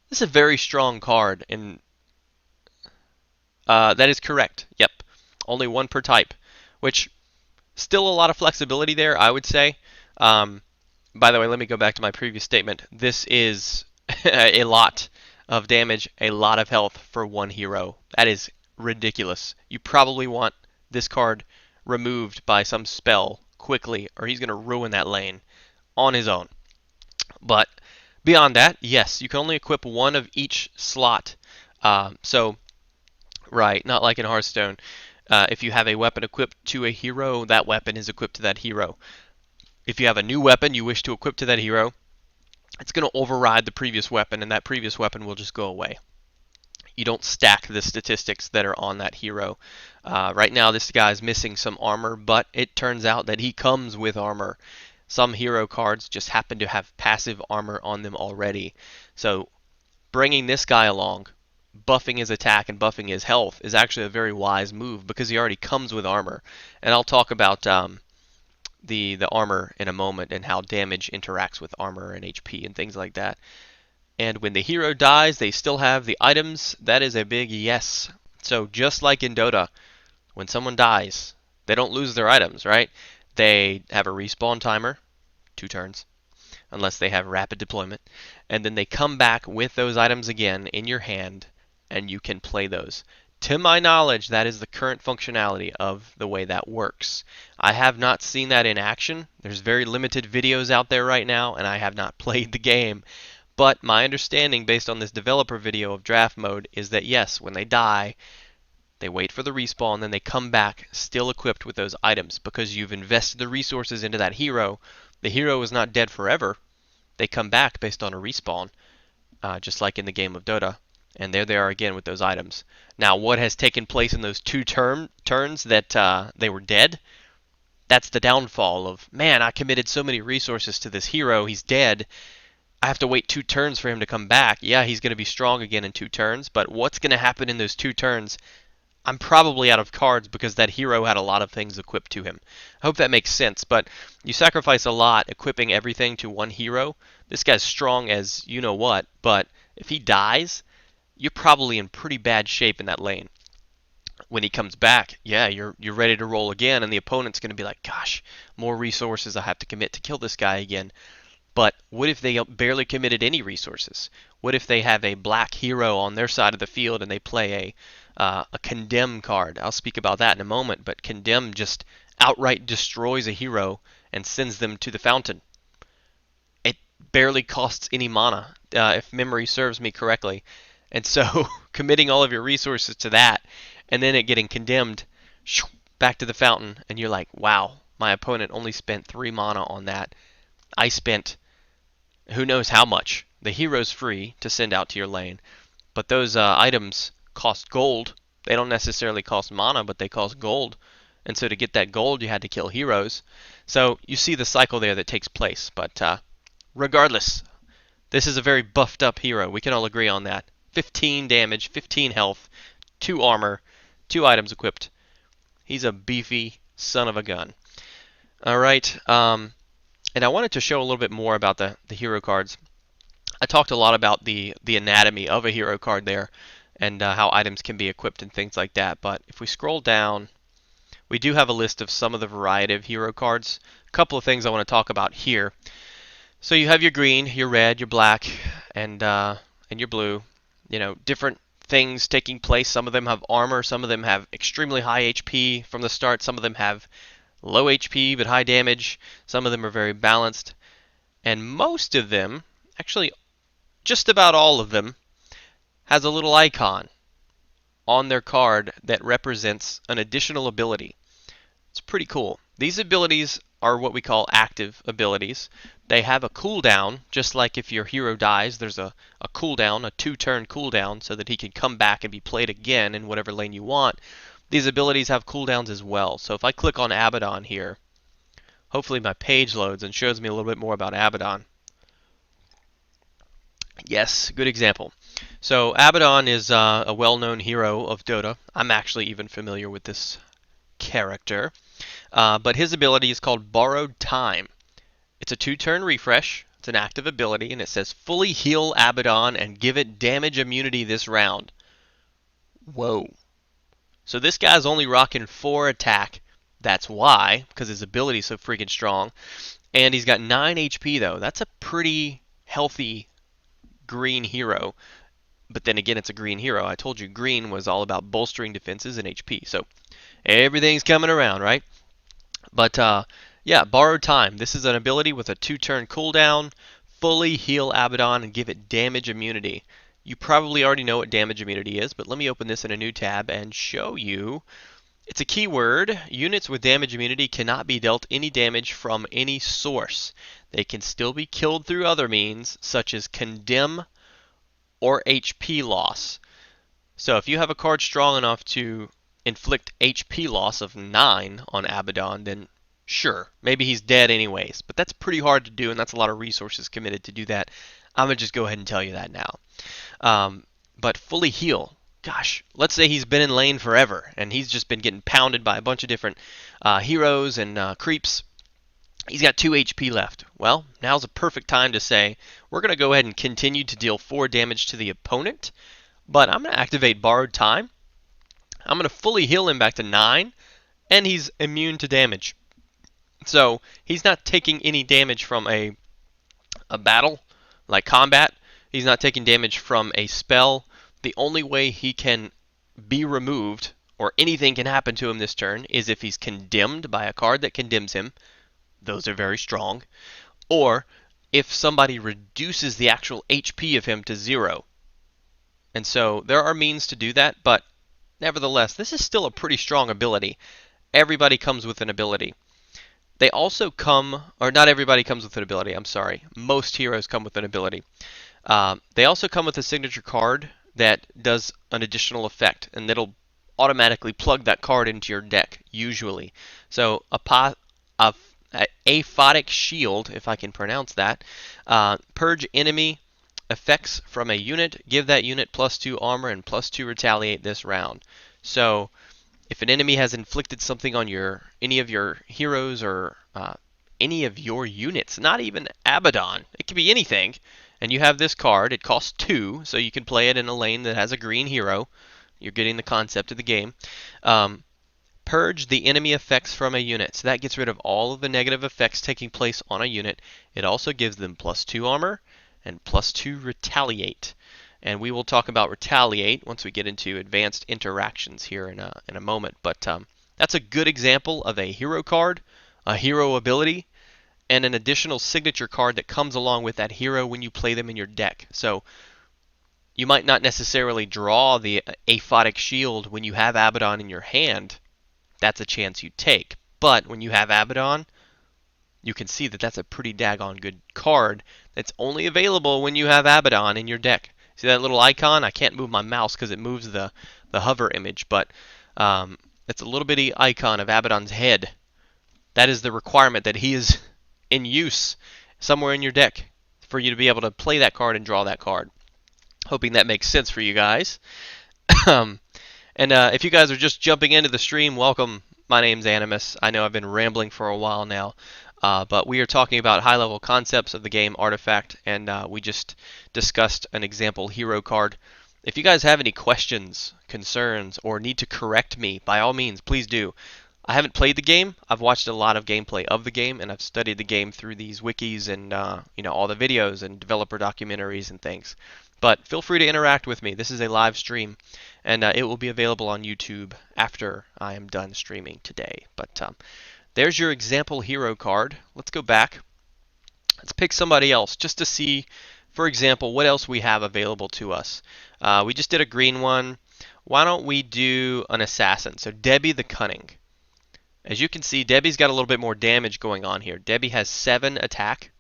This is a very strong card, and that is correct. Yep. Only one per type, which still a lot of flexibility there, I would say. By the way, let me go back to my previous statement. This is a lot of damage, a lot of health for one hero. That is ridiculous. You probably want this card removed by some spell quickly, or he's going to ruin that lane on his own. But beyond that, yes, you can only equip one of each slot. Right, not like in Hearthstone. If you have a weapon equipped to a hero, that weapon is equipped to that hero. If you have a new weapon you wish to equip to that hero, it's going to override the previous weapon, and that previous weapon will just go away. You don't stack the statistics that are on that hero. Right now, this guy's missing some armor, but it turns out that he comes with armor. Some hero cards just happen to have passive armor on them already. So bringing this guy along, buffing his attack and buffing his health, is actually a very wise move because he already comes with armor. And I'll talk about the armor in a moment and how damage interacts with armor and HP and things like that. And when the hero dies, they still have the items. That is a big yes. So just like in Dota, when someone dies, they don't lose their items, right? They have a respawn timer, 2 turns, unless they have rapid deployment. And then they come back with those items again in your hand, and you can play those. To my knowledge, that is the current functionality of the way that works. I have not seen that in action. There's very limited videos out there right now, and I have not played the game. But my understanding, based on this developer video of draft mode, is that yes, when they die, they wait for the respawn, then they come back still equipped with those items because you've invested the resources into that hero. The hero is not dead forever. They come back based on a respawn, just like in the game of Dota. And there they are again with those items. Now, what has taken place in those 2 turns that they were dead? That's the downfall of, man, I committed so many resources to this hero, he's dead. I have to wait 2 turns for him to come back. Yeah, he's going to be strong again in 2 turns, but what's going to happen in those 2 turns? I'm probably out of cards because that hero had a lot of things equipped to him. I hope that makes sense, but you sacrifice a lot equipping everything to one hero. This guy's strong as you know what, but if he dies, you're probably in pretty bad shape in that lane. When he comes back, yeah, you're ready to roll again, and the opponent's going to be like, gosh, more resources I have to commit to kill this guy again. But what if they barely committed any resources? What if they have a black hero on their side of the field and they play a Condemn card? I'll speak about that in a moment, but Condemn just outright destroys a hero and sends them to the fountain. It barely costs any mana, if memory serves me correctly. And so committing all of your resources to that and then it getting condemned back to the fountain, and you're like, wow, my opponent only spent 3 mana on that. I spent who knows how much. The hero's free to send out to your lane, but those items cost gold. They don't necessarily cost mana, but they cost gold. And so to get that gold, you had to kill heroes. So you see the cycle there that takes place. But regardless, this is a very buffed up hero. We can all agree on that. 15 damage, 15 health, 2 armor, 2 items equipped. He's a beefy son of a gun. Alright, and I wanted to show a little bit more about the hero cards. I talked a lot about the anatomy of a hero card there and how items can be equipped and things like that. But if we scroll down, we do have a list of some of the variety of hero cards. A couple of things I want to talk about here. So you have your green, your red, your black, and your blue. You know, different things taking place. Some of them have armor, some of them have extremely high HP from the start, some of them have low HP but high damage, some of them are very balanced, and most of them, actually just about all of them, has a little icon on their card that represents an additional ability. It's pretty cool. These abilities are what we call active abilities. They have a cooldown, just like if your hero dies, there's a cooldown, a 2-turn cooldown, so that he can come back and be played again in whatever lane you want. These abilities have cooldowns as well. So if I click on Abaddon here, hopefully my page loads and shows me a little bit more about Abaddon. Yes, good example. So Abaddon is a well-known hero of Dota. I'm actually even familiar with this character. But his ability is called Borrowed Time. It's a 2-turn refresh. It's an active ability, and it says fully heal Abaddon and give it damage immunity this round. Whoa. So this guy's only rocking 4 attack. That's why, because his ability's so freaking strong. And he's got 9 HP, though. That's a pretty healthy green hero. But then again, it's a green hero. I told you green was all about bolstering defenses and HP. So everything's coming around, right? But yeah, Borrowed Time. This is an ability with a 2-turn cooldown. Fully heal Abaddon and give it damage immunity. You probably already know what damage immunity is, but let me open this in a new tab and show you. It's a keyword. Units with damage immunity cannot be dealt any damage from any source. They can still be killed through other means, such as condemn or HP loss. So if you have a card strong enough to inflict HP loss of 9 on Abaddon, then sure, maybe he's dead anyways. But that's pretty hard to do, and that's a lot of resources committed to do that. I'm going to just go ahead and tell you that now. But fully heal. Gosh, let's say he's been in lane forever, and he's just been getting pounded by a bunch of different heroes and creeps. He's got 2 HP left. Well, now's a perfect time to say, we're going to go ahead and continue to deal 4 damage to the opponent, but I'm going to activate Borrowed Time. I'm going to fully heal him back to 9, and he's immune to damage. So he's not taking any damage from a battle, like combat. He's not taking damage from a spell. The only way he can be removed, or anything can happen to him this turn, is if he's condemned by a card that condemns him. Those are very strong. Or if somebody reduces the actual HP of him to 0. And so there are means to do that, but nevertheless, this is still a pretty strong ability. Everybody comes with an ability. They also come, or not everybody comes with an ability, I'm sorry. Most heroes come with an ability. They also come with a signature card that does an additional effect, and that'll automatically plug that card into your deck, usually. So Aphotic Shield, if I can pronounce that. Purge enemy effects from a unit. Give that unit +2 armor and +2 retaliate this round. So if an enemy has inflicted something on any of your heroes or any of your units, not even Abaddon, it could be anything, and you have this card, it costs 2, so you can play it in a lane that has a green hero. You're getting the concept of the game. Purge the enemy effects from a unit. So that gets rid of all of the negative effects taking place on a unit. It also gives them +2 armor and +2 retaliate. And we will talk about retaliate once we get into advanced interactions here in a moment. But that's a good example of a hero card, a hero ability, and an additional signature card that comes along with that hero when you play them in your deck. So you might not necessarily draw the Aphotic Shield when you have Abaddon in your hand. That's a chance you take. But when you have Abaddon, you can see that that's a pretty daggone good card that's only available when you have Abaddon in your deck. See that little icon? I can't move my mouse because it moves the hover image, but it's a little bitty icon of Abaddon's head. That is the requirement that he is in use somewhere in your deck for you to be able to play that card and draw that card. Hoping that makes sense for you guys. And if you guys are just jumping into the stream, welcome. My name's Animus. I know I've been rambling for a while now, but we are talking about high-level concepts of the game Artifact, and we just discussed an example hero card. If you guys have any questions, concerns, or need to correct me, by all means, please do. I haven't played the game. I've watched a lot of gameplay of the game, and I've studied the game through these wikis and all the videos and developer documentaries and things. But feel free to interact with me. This is a live stream, and it will be available on YouTube after I am done streaming today. But there's your example hero card. Let's go back. Let's pick somebody else just to see, for example, what else we have available to us. We just did a green one. Why don't we do an assassin? So Debbie the Cunning. As you can see, Debbie's got a little bit more damage going on here. Debbie has 7 attack.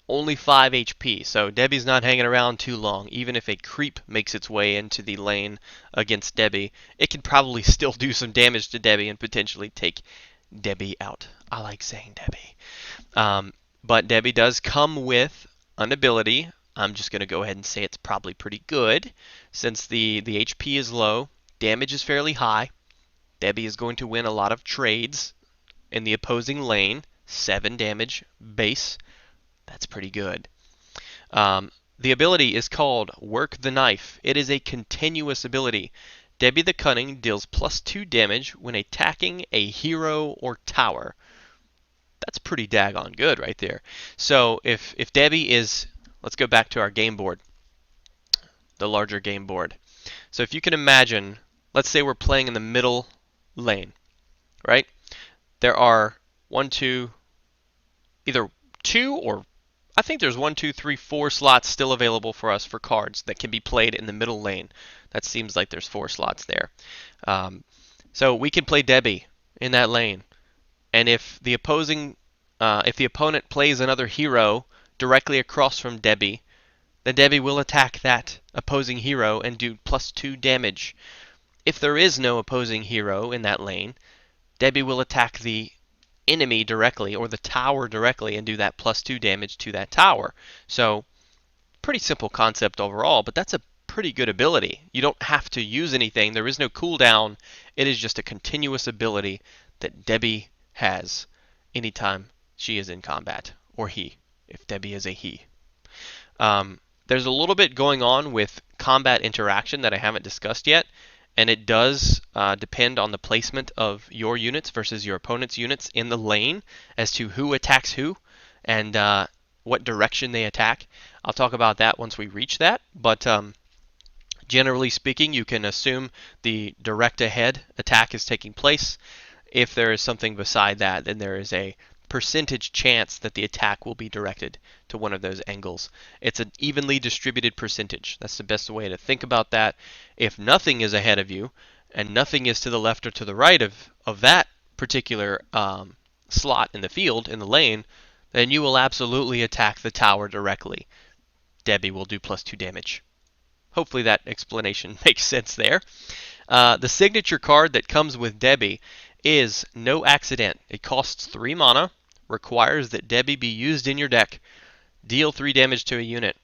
Only 5 HP, so Debbie's not hanging around too long. Even if a creep makes its way into the lane against Debbie, it can probably still do some damage to Debbie and potentially take Debbie out. I like saying Debbie. But Debbie does come with an ability, I'm just going to go ahead and say it's probably pretty good. Since the HP is low, damage is fairly high, Debbie is going to win a lot of trades in the opposing lane. 7 damage base. That's pretty good. The ability is called Work the Knife. It is a continuous ability. Debbie the Cunning deals +2 damage when attacking a hero or tower. That's pretty daggone good right there. So if Debbie is, let's go back to our game board, the larger game board. So if you can imagine, let's say we're playing in the middle lane, right? There are either two or I think there's 4 slots still available for us for cards that can be played in the middle lane. That seems like there's 4 slots there. So we can play Debbie in that lane. And if the opponent plays another hero directly across from Debbie, then Debbie will attack that opposing hero and do +2 damage. If there is no opposing hero in that lane, Debbie will attack the enemy directly or the tower directly and do that +2 damage to that tower. So pretty simple concept overall, but that's a pretty good ability. You don't have to use anything. There is no cooldown. It is just a continuous ability that Debbie has anytime she is in combat, or he, if Debbie is a he. There's a little bit going on with combat interaction that I haven't discussed yet, and it does depend on the placement of your units versus your opponent's units in the lane as to who attacks who and what direction they attack. I'll talk about that once we reach that, but generally speaking, you can assume the direct ahead attack is taking place. If there is something beside that, then there is a percentage chance that the attack will be directed to one of those angles. It's an evenly distributed percentage. That's the best way to think about that. If nothing is ahead of you and nothing is to the left or to the right of that particular slot in the field, in the lane, then you will absolutely attack the tower directly. Debbie will do +2 damage. Hopefully that explanation makes sense there. The signature card that comes with Debbie is No Accident. It costs 3 mana, requires that Debbie be used in your deck. Deal 3 damage to a unit.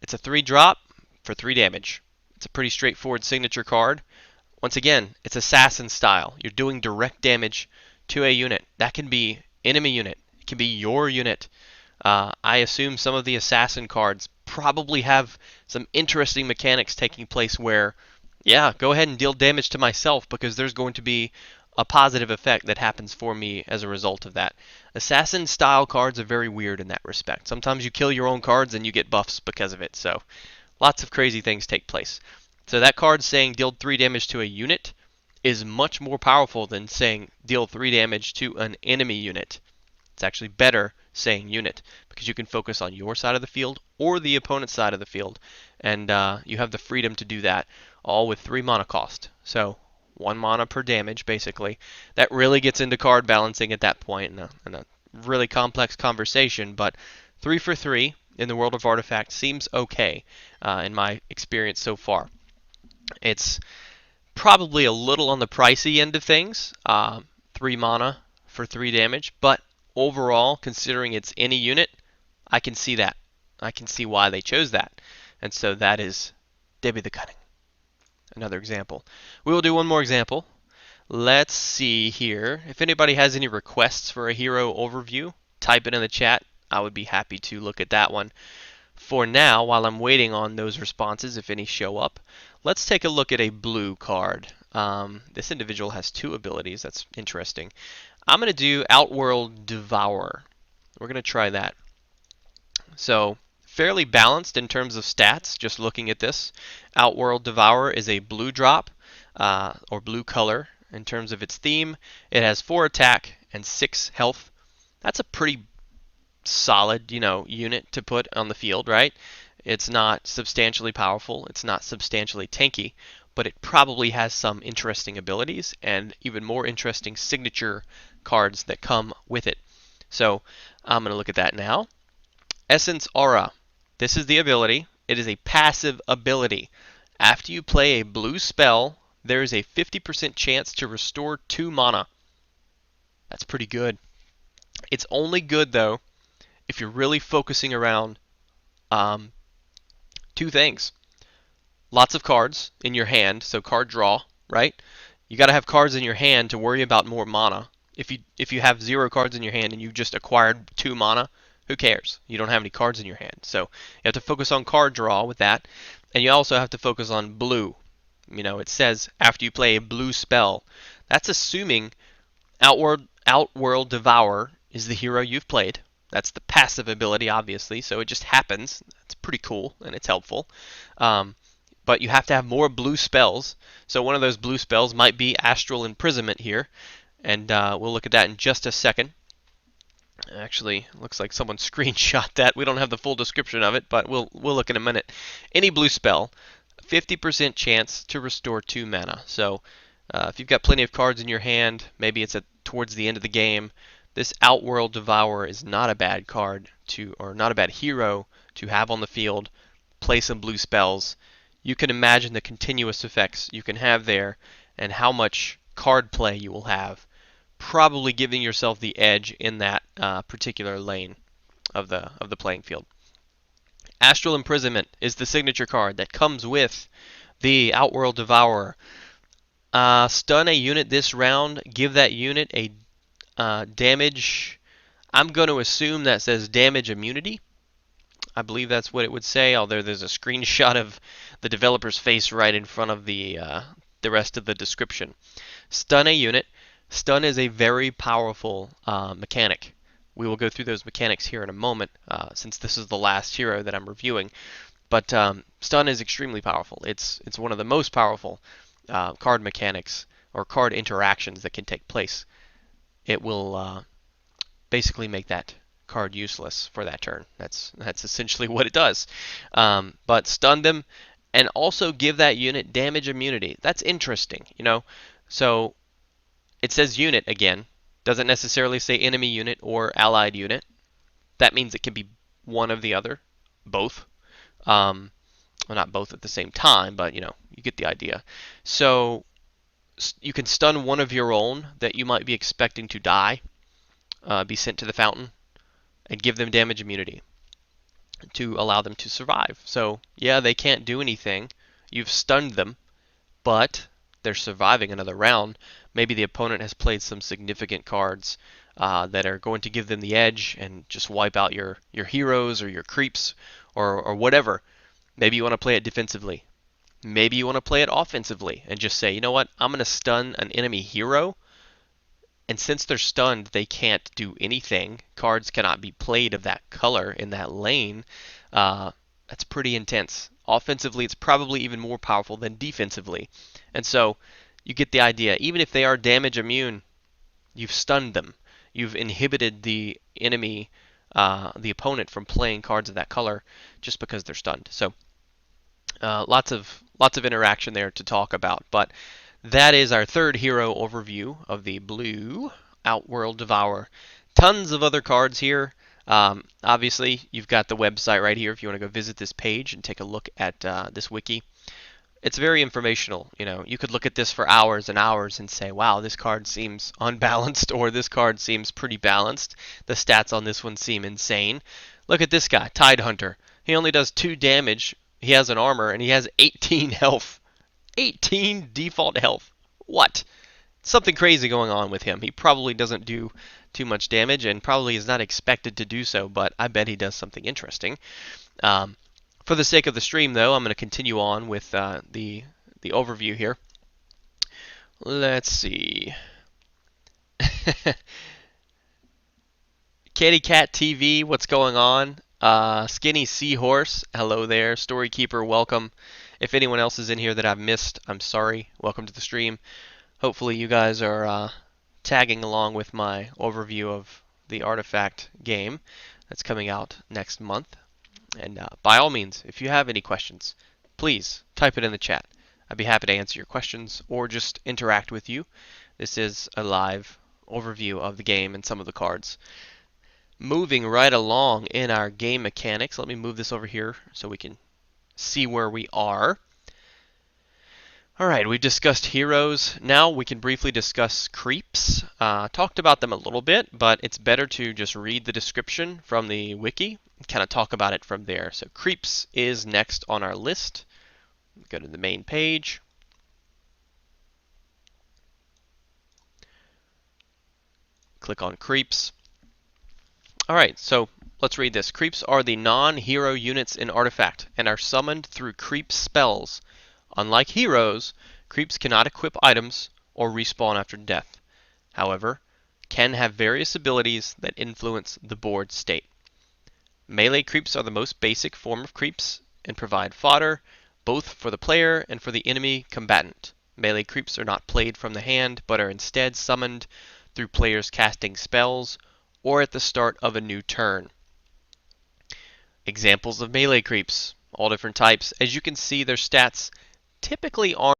It's a 3-drop for 3 damage. It's a pretty straightforward signature card. Once again, it's assassin style. You're doing direct damage to a unit. That can be enemy unit. It can be your unit. I assume some of the assassin cards probably have some interesting mechanics taking place where, yeah, go ahead and deal damage to myself because there's going to be a positive effect that happens for me as a result of that. Assassin style cards are very weird in that respect. Sometimes you kill your own cards and you get buffs because of it. So lots of crazy things take place. So that card saying deal 3 damage to a unit is much more powerful than saying deal 3 damage to an enemy unit. It's actually better saying unit because you can focus on your side of the field or the opponent's side of the field, and you have the freedom to do that all with 3 mana cost. So 1 mana per damage, basically. That really gets into card balancing at that point in a really complex conversation, but 3 for 3 in the world of Artifacts seems okay in my experience so far. It's probably a little on the pricey end of things, 3 mana for 3 damage, but overall, considering it's any unit, I can see that. I can see why they chose that. And so that is Debbie the Cunning. Another example. We will do one more example. Let's see here. If anybody has any requests for a hero overview, type it in the chat. I would be happy to look at that one. For now, while I'm waiting on those responses, if any show up, let's take a look at a blue card. This individual has 2 abilities. That's interesting. I'm going to do Outworld Devourer. We're going to try that. So, fairly balanced in terms of stats, just looking at this. Outworld Devourer is a blue drop, or blue color in terms of its theme. It has 4 attack and 6 health. That's a pretty solid, unit to put on the field, right? It's not substantially powerful. It's not substantially tanky, but it probably has some interesting abilities and even more interesting signature cards that come with it. So I'm going to look at that now. Essence Aura. This is the ability. It is a passive ability. After you play a blue spell, there is a 50% chance to restore 2 mana. That's pretty good. It's only good, though, if you're really focusing around Two things. Lots of cards in your hand, so card draw, right? You got to have cards in your hand to worry about more mana. If you have 0 cards in your hand and you just acquired 2 mana, who cares? You don't have any cards in your hand. So you have to focus on card draw with that, and you also have to focus on blue. It says after you play a blue spell. That's assuming Outworld Devour is the hero you've played. That's the passive ability, obviously, so it just happens. It's pretty cool and it's helpful. But you have to have more blue spells. So one of those blue spells might be Astral Imprisonment here, and we'll look at that in just a second. Actually, looks like someone screenshot that. We don't have the full description of it, but we'll look in a minute. Any blue spell, 50% chance to restore 2 mana. So if you've got plenty of cards in your hand, maybe it's towards the end of the game, this Outworld Devourer is not a bad card or not a bad hero to have on the field. Play some blue spells. You can imagine the continuous effects you can have there and how much card play you will have, probably giving yourself the edge in that particular lane of the playing field. Astral Imprisonment is the signature card that comes with the Outworld Devourer. Stun a unit this round, give that unit a damage. I'm going to assume that says damage immunity. I believe that's what it would say, although there's a screenshot of the developer's face right in front of the rest of the description. Stun a unit. Stun is a very powerful mechanic. We will go through those mechanics here in a moment, since this is the last hero that I'm reviewing. But stun is extremely powerful. It's one of the most powerful card mechanics or card interactions that can take place. It will basically make that card useless for that turn. That's essentially what it does. But stun them and also give that unit damage immunity. That's interesting, So it says unit again. Doesn't necessarily say enemy unit or allied unit. That means it can be one of the other, both. Well, not both at the same time, but you get the idea. So you can stun one of your own that you might be expecting to die, be sent to the fountain, and give them damage immunity to allow them to survive. So yeah, they can't do anything. You've stunned them, but they're surviving another round. Maybe the opponent has played some significant cards that are going to give them the edge and just wipe out your heroes or your creeps or whatever. Maybe you want to play it defensively. Maybe you want to play it offensively and just say, you know what, I'm going to stun an enemy hero, and since they're stunned, they can't do anything. Cards cannot be played of that color in that lane. That's pretty intense. Offensively, it's probably even more powerful than defensively. And so you get the idea. Even if they are damage immune, you've stunned them. You've inhibited the enemy, the opponent, from playing cards of that color just because they're stunned. So lots of interaction there to talk about. But that is our third hero overview of the blue Outworld Devourer. Tons of other cards here. Obviously, you've got the website right here if you want to go visit this page and take a look at this wiki. It's very informational. You could look at this for hours and hours and say, wow, this card seems unbalanced, or this card seems pretty balanced. The stats on this one seem insane. Look at this guy, Tidehunter. He only does 2 damage. He has an armor, and he has 18 health. 18 default health. What? Something crazy going on with him. He probably doesn't do too much damage and probably is not expected to do so, but I bet he does something interesting. For the sake of the stream, though, I'm going to continue on with the overview here. Let's see. Kitty Cat TV, what's going on? Skinny Seahorse, hello there. Storykeeper, welcome. If anyone else is in here that I've missed, I'm sorry. Welcome to the stream. Hopefully you guys are tagging along with my overview of the Artifact game that's coming out next month. And by all means, if you have any questions, please type it in the chat. I'd be happy to answer your questions or just interact with you. This is a live overview of the game and some of the cards. Moving right along in our game mechanics, let me move this over here so we can see where we are. Alright, we've discussed heroes. Now we can briefly discuss creeps. Talked about them a little bit, but it's better to just read the description from the wiki and kind of talk about it from there. So creeps is next on our list. Go to the main page. Click on creeps. Alright, so let's read this. Creeps are the non-hero units in Artifact and are summoned through creep spells. Unlike heroes, creeps cannot equip items or respawn after death. However, can have various abilities that influence the board state. Melee creeps are the most basic form of creeps and provide fodder both for the player and for the enemy combatant. Melee creeps are not played from the hand, but are instead summoned through players casting spells or at the start of a new turn. Examples of melee creeps, all different types. As you can see, their stats typically aren't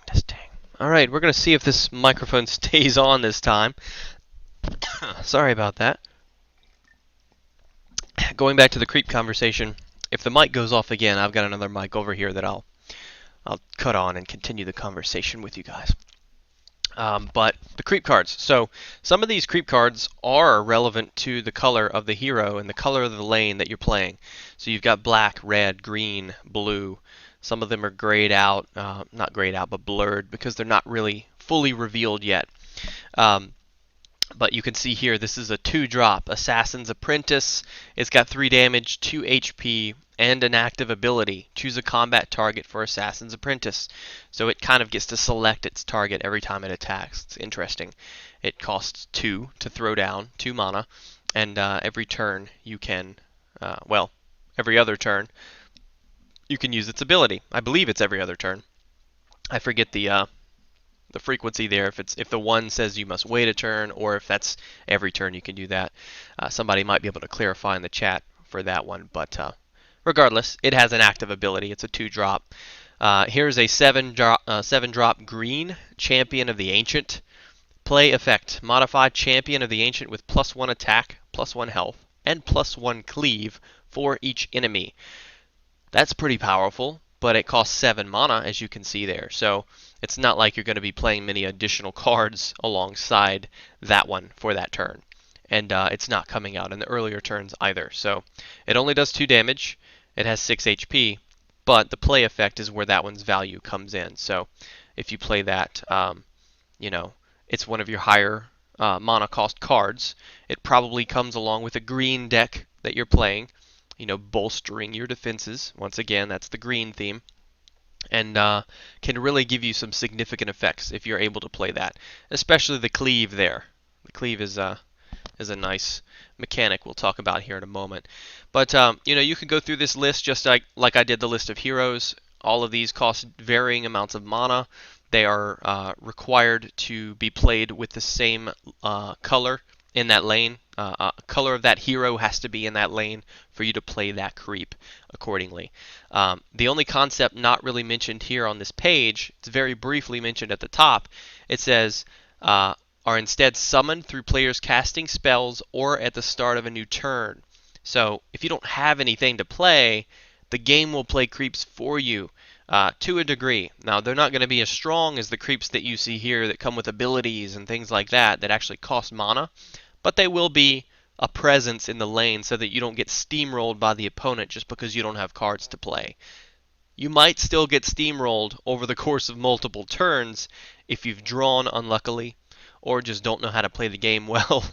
testing. All right, we're going to see if this microphone stays on this time. Sorry about that. Going back to the creep conversation, if the mic goes off again, I've got another mic over here that I'll cut on and continue the conversation with you guys. But the creep cards. So some of these creep cards are relevant to the color of the hero and the color of the lane that you're playing. So you've got black, red, green, blue. Some of them are grayed out, not grayed out, but blurred because they're not really fully revealed yet. But you can see here, this is a 2-drop Assassin's Apprentice. It's got 3 damage, 2 HP, and an active ability. Choose a combat target for Assassin's Apprentice. So it kind of gets to select its target every time it attacks. It's interesting. It costs 2 to throw down, 2 mana, and every turn you can, every other turn, you can use its ability. I believe it's every other turn. I forget the frequency there. If the one says you must wait a turn, or if that's every turn you can do that. Somebody might be able to clarify in the chat for that one, but regardless, it has an active ability. It's a 2-drop. Here's a 7-drop green Champion of the Ancient. Play effect: modify Champion of the Ancient with +1 attack, +1 health, and +1 cleave for each enemy. That's pretty powerful, but it costs 7 mana, as you can see there. So it's not like you're going to be playing many additional cards alongside that one for that turn. And it's not coming out in the earlier turns either. So it only does 2 damage. It has 6 HP, but the play effect is where that one's value comes in. So if you play that, it's one of your higher mana cost cards. It probably comes along with a green deck that you're playing, bolstering your defenses. Once again, that's the green theme. And can really give you some significant effects if you're able to play that. Especially the cleave there. The cleave is a nice mechanic we'll talk about here in a moment. But you can go through this list just like I did the list of heroes. All of these cost varying amounts of mana. They are required to be played with the same color in that lane. Color of that hero has to be in that lane for you to play that creep accordingly. The only concept not really mentioned here on this page, it's very briefly mentioned at the top. It says, are instead summoned through players casting spells or at the start of a new turn. So if you don't have anything to play, the game will play creeps for you to a degree. Now, they're not going to be as strong as the creeps that you see here that come with abilities and things like that actually cost mana, but they will be a presence in the lane so that you don't get steamrolled by the opponent just because you don't have cards to play. You might still get steamrolled over the course of multiple turns if you've drawn unluckily or just don't know how to play the game well.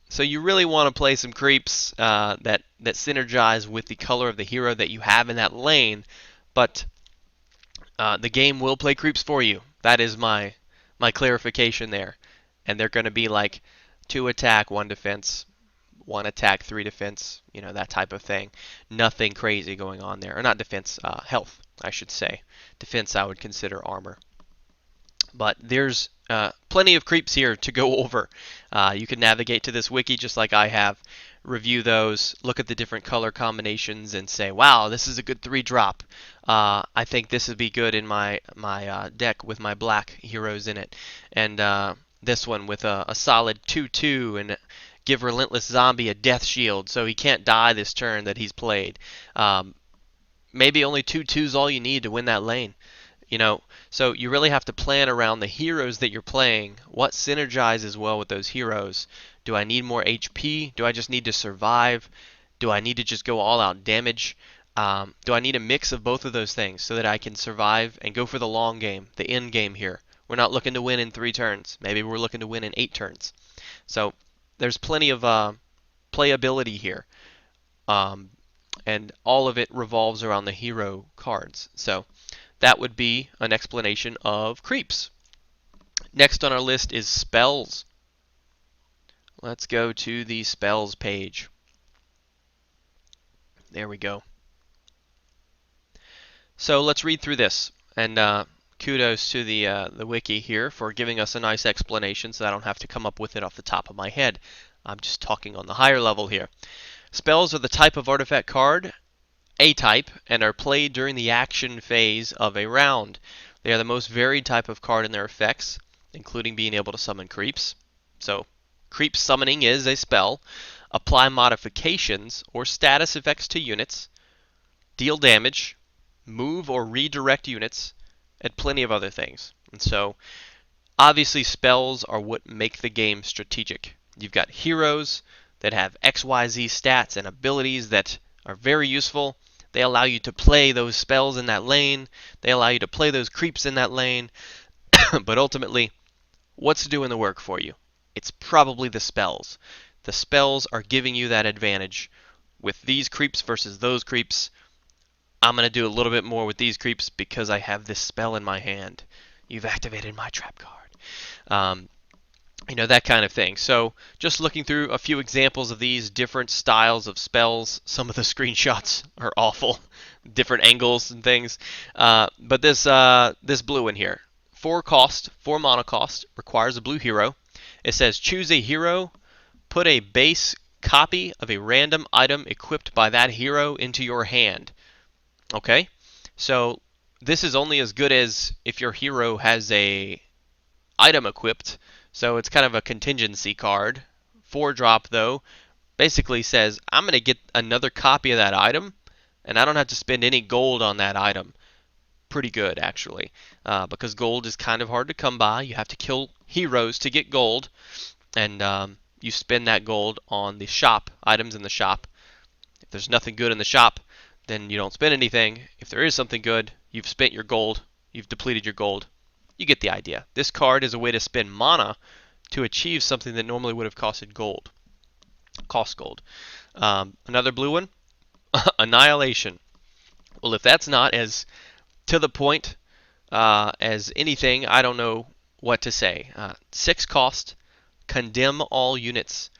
So you really want to play some creeps that synergize with the color of the hero that you have in that lane, but the game will play creeps for you. That is my clarification there. And they're going to be like 2 attack, 1 defense, 1 attack, 3 defense, that type of thing. Nothing crazy going on there. Or not defense, health, I should say. Defense I would consider armor. But there's plenty of creeps here to go over. You can navigate to this wiki just like I have, review those, look at the different color combinations, and say, wow, this is a good 3-drop. I think this would be good in my deck with my black heroes in it. And this one with a solid 2/2 and give Relentless Zombie a death shield so he can't die this turn that he's played. Maybe only 2/2's all you need to win that lane. So you really have to plan around the heroes that you're playing. What synergizes well with those heroes? Do I need more HP? Do I just need to survive? Do I need to just go all out damage? Do I need a mix of both of those things so that I can survive and go for the long game, the end game here? We're not looking to win in 3 turns. Maybe we're looking to win in 8 turns. So there's plenty of playability here. And all of it revolves around the hero cards. So that would be an explanation of creeps. Next on our list is spells. Let's go to the spells page. There we go. So let's read through this. And kudos to the wiki here for giving us a nice explanation so I don't have to come up with it off the top of my head. I'm just talking on the higher level here. Spells are the type of artifact card, a type, and are played during the action phase of a round. They are the most varied type of card in their effects, including being able to summon creeps. So, creep summoning is a spell. Apply modifications or status effects to units. Deal damage. Move or redirect units. And plenty of other things. And so, obviously spells are what make the game strategic. You've got heroes that have XYZ stats and abilities that are very useful. They allow you to play those spells in that lane. They allow you to play those creeps in that lane. But ultimately, what's doing the work for you? It's probably the spells. The spells are giving you that advantage. With these creeps versus those creeps, I'm going to do a little bit more with these creeps because I have this spell in my hand. You've activated my trap card. That kind of thing. So just looking through a few examples of these different styles of spells. Some of the screenshots are awful. Different angles and things. But this blue one here. 4 mana cost, requires a blue hero. It says choose a hero, put a base copy of a random item equipped by that hero into your hand. Okay? So this is only as good as if your hero has a item equipped. So it's kind of a contingency card. 4-drop though basically says I'm going to get another copy of that item and I don't have to spend any gold on that item. Pretty good actually, because gold is kind of hard to come by. You have to kill heroes to get gold, and you spend that gold on the shop, items in the shop. If there's nothing good in the shop, then you don't spend anything. If there is something good, you've spent your gold, you've depleted your gold. You get the idea. This card is a way to spend mana to achieve something that normally would have costed gold. Another blue one, Annihilation. Well, if that's not as to the point as anything, I don't know what to say. 6 cost, condemn all units.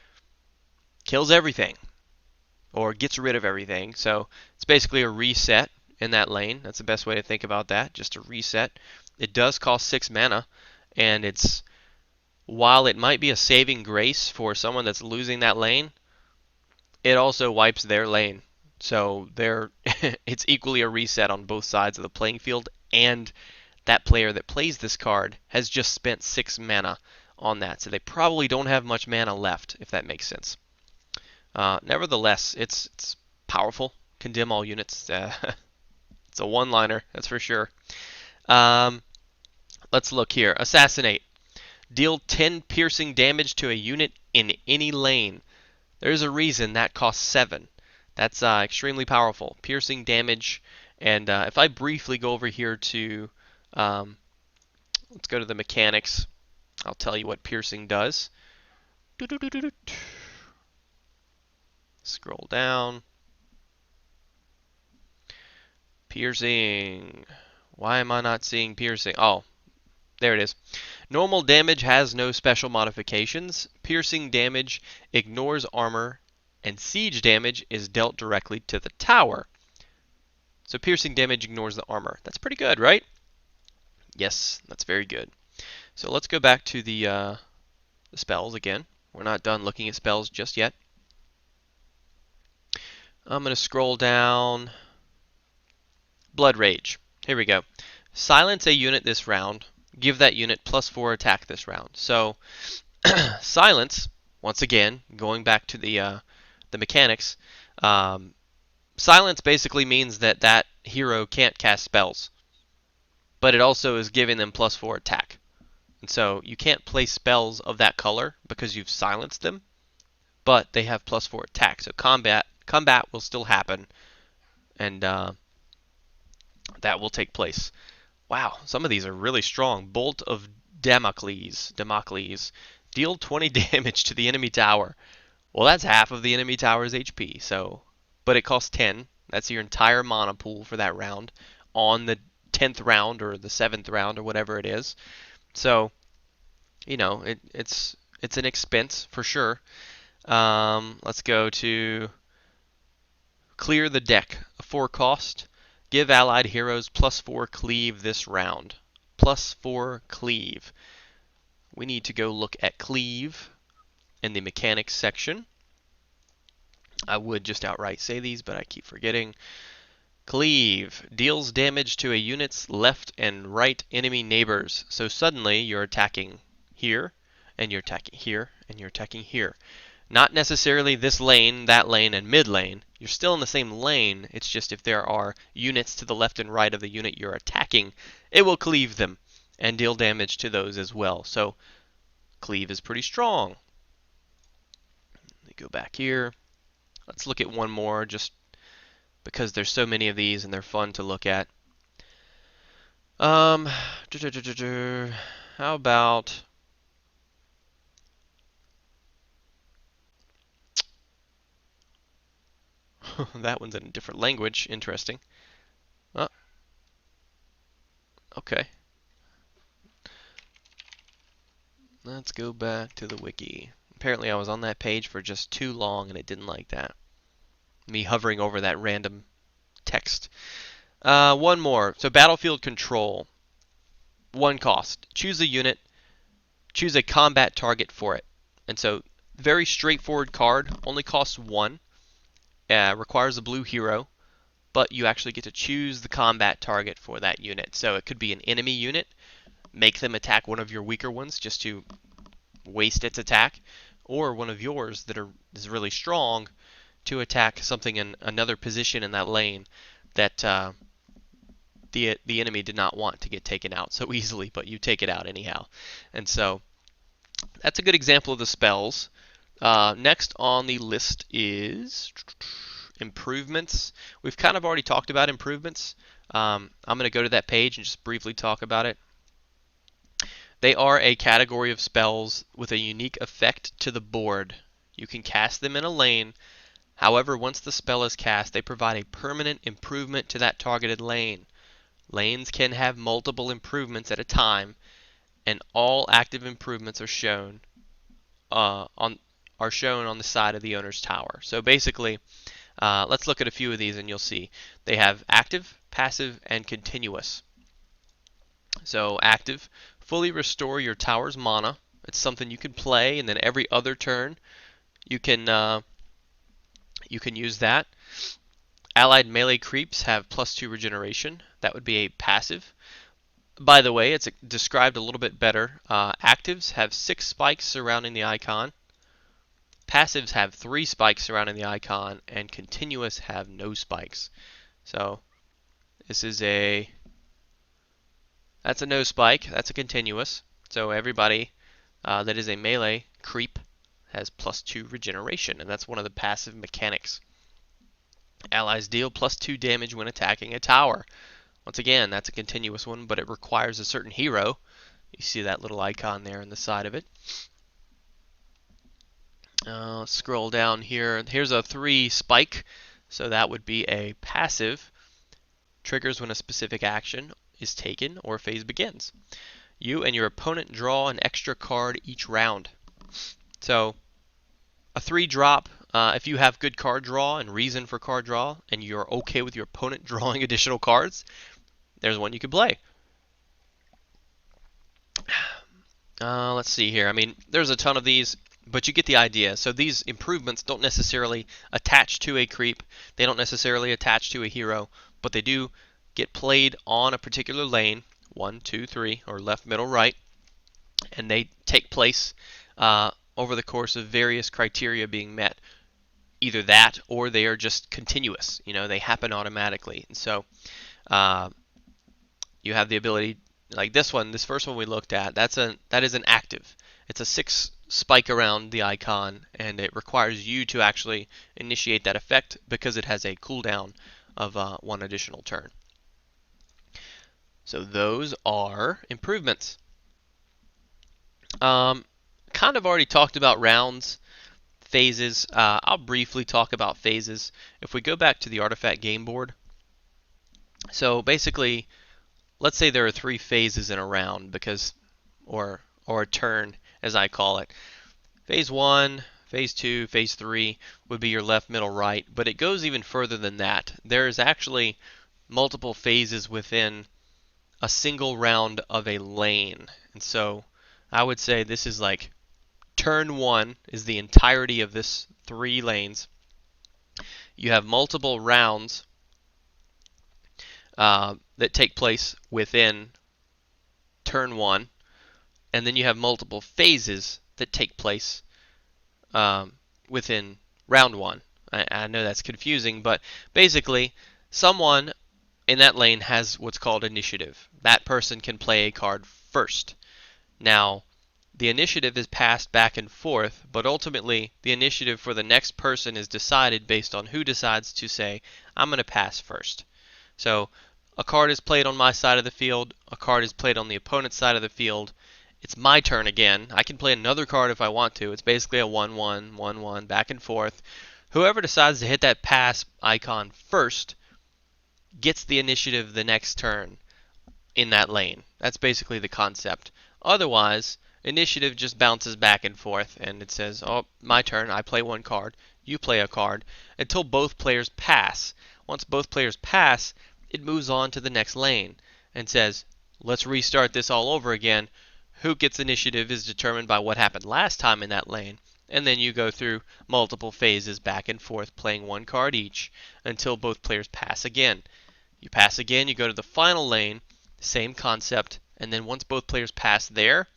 Kills everything, or gets rid of everything. So it's basically a reset in that lane. That's the best way to think about that, just a reset. It does cost 6 mana, and while it might be a saving grace for someone that's losing that lane, it also wipes their lane. So it's equally a reset on both sides of the playing field, and that player that plays this card has just spent 6 mana on that. So they probably don't have much mana left, if that makes sense. Nevertheless, it's powerful. Condemn all units. It's a one-liner, that's for sure. Let's look here. Assassinate. Deal 10 piercing damage to a unit in any lane. There's a reason that costs 7. That's extremely powerful. Piercing damage. And if I briefly go over here to, let's go to the mechanics. I'll tell you what piercing does. Scroll down. Piercing. Why am I not seeing piercing? Oh, there it is. Normal damage has no special modifications. Piercing damage ignores armor and siege damage is dealt directly to the tower. So piercing damage ignores the armor. That's pretty good, right? Yes, that's very good. So let's go back to the spells again. We're not done looking at spells just yet. I'm going to scroll down. Blood Rage. Here we go. Silence a unit this round. Give that unit +4 attack this round. So silence, once again, going back to the mechanics, silence basically means that that hero can't cast spells, but it also is giving them +4 attack. And so you can't play spells of that color because you've silenced them, but they have +4 attack. So combat will still happen, and that will take place. Wow, some of these are really strong. Bolt of Damocles. Deal 20 damage to the enemy tower. Well, that's half of the enemy tower's HP, but it costs 10. That's your entire mana pool for that round on the 10th round or the 7th round or whatever it is. So, it's an expense for sure. Let's go to clear the deck. A 4 cost. Give allied heroes +4 cleave this round. +4 cleave. We need to go look at cleave in the mechanics section. I would just outright say these, but I keep forgetting. Cleave deals damage to a unit's left and right enemy neighbors. So suddenly you're attacking here, and you're attacking here, and you're attacking here. Not necessarily this lane, that lane, and mid lane. You're still in the same lane. It's just if there are units to the left and right of the unit you're attacking, it will cleave them and deal damage to those as well. So cleave is pretty strong. Let me go back here. Let's look at one more just because there's so many of these and they're fun to look at. How about that one's in a different language. Interesting. Oh, okay. Let's go back to the wiki. Apparently I was on that page for just too long and it didn't like that. Me hovering over that random text. One more. So battlefield control. 1 cost. Choose a unit. Choose a combat target for it. And so very straightforward card. Only costs 1. Requires a blue hero. But you actually get to choose the combat target for that unit. So it could be an enemy unit. Make them attack one of your weaker ones just to waste its attack, or one of yours that is really strong to attack something in another position in that lane that the enemy did not want to get taken out so easily, but you take it out anyhow. And so that's a good example of the spells. Next on the list is improvements. We've kind of already talked about improvements. I'm going to go to that page and just briefly talk about it. They are a category of spells with a unique effect to the board. You can cast them in a lane. However, once the spell is cast, they provide a permanent improvement to that targeted lane. Lanes can have multiple improvements at a time, and all active improvements are shown on the side of the owner's tower. So basically, let's look at a few of these and you'll see. They have active, passive, and continuous. So active, fully restore your tower's mana. It's something you can play, and then every other turn you can use that. Allied melee creeps have +2 regeneration. That would be a passive. By the way, it's described a little bit better. Actives have 6 spikes surrounding the icon. Passives have 3 spikes surrounding the icon, and continuous have no spikes. So this is that's a no spike. That's a continuous. So everybody that is a melee creep has +2 regeneration, and that's one of the passive mechanics. Allies deal +2 damage when attacking a tower. Once again, that's a continuous one, but it requires a certain hero. You see that little icon there on the side of it. Let's scroll down here. Here's a 3 spike, so that would be a passive. Triggers when a specific action is taken or phase begins. You and your opponent draw an extra card each round. So a 3 drop If you have good card draw and reason for card draw, and you're okay with your opponent drawing additional cards, there's one you can play. Let's see here. I mean, there's a ton of these, but you get the idea. So these improvements don't necessarily attach to a creep. They don't necessarily attach to a hero, but they do get played on a particular lane, 1, 2, 3, or left, middle, right, and they take place over the course of various criteria being met. Either that or they are just continuous. They happen automatically. And so you have the ability, like this first one we looked at, that is an active. It's a 6 spike around the icon, and it requires you to actually initiate that effect because it has a cooldown of 1 additional turn. So those are improvements. Kind of already talked about rounds. Phases. I'll briefly talk about phases. If we go back to the artifact game board, so basically, let's say there are 3 phases in a round, or a turn, as I call it. Phase 1, phase 2, phase 3 would be your left, middle, right, but it goes even further than that. There's actually multiple phases within a single round of a lane, and so I would say this is like turn 1 is the entirety of this 3 lanes. You have multiple rounds that take place within turn 1, and then you have multiple phases that take place within round 1. I know that's confusing, but basically, someone in that lane has what's called initiative. That person can play a card first. Now, the initiative is passed back and forth, but ultimately the initiative for the next person is decided based on who decides to say, I'm going to pass first. So a card is played on my side of the field, a card is played on the opponent's side of the field. It's my turn again. I can play another card if I want to. It's basically a 1-1, 1-1, back and forth. Whoever decides to hit that pass icon first gets the initiative the next turn in that lane. That's basically the concept. Otherwise, initiative just bounces back and forth, and it says, oh, my turn, I play 1 card, you play a card, until both players pass. Once both players pass, it moves on to the next lane and says, let's restart this all over again. Who gets initiative is determined by what happened last time in that lane, and then you go through multiple phases back and forth, playing 1 card each, until both players pass again. You pass again, you go to the final lane, same concept, and then once both players pass there,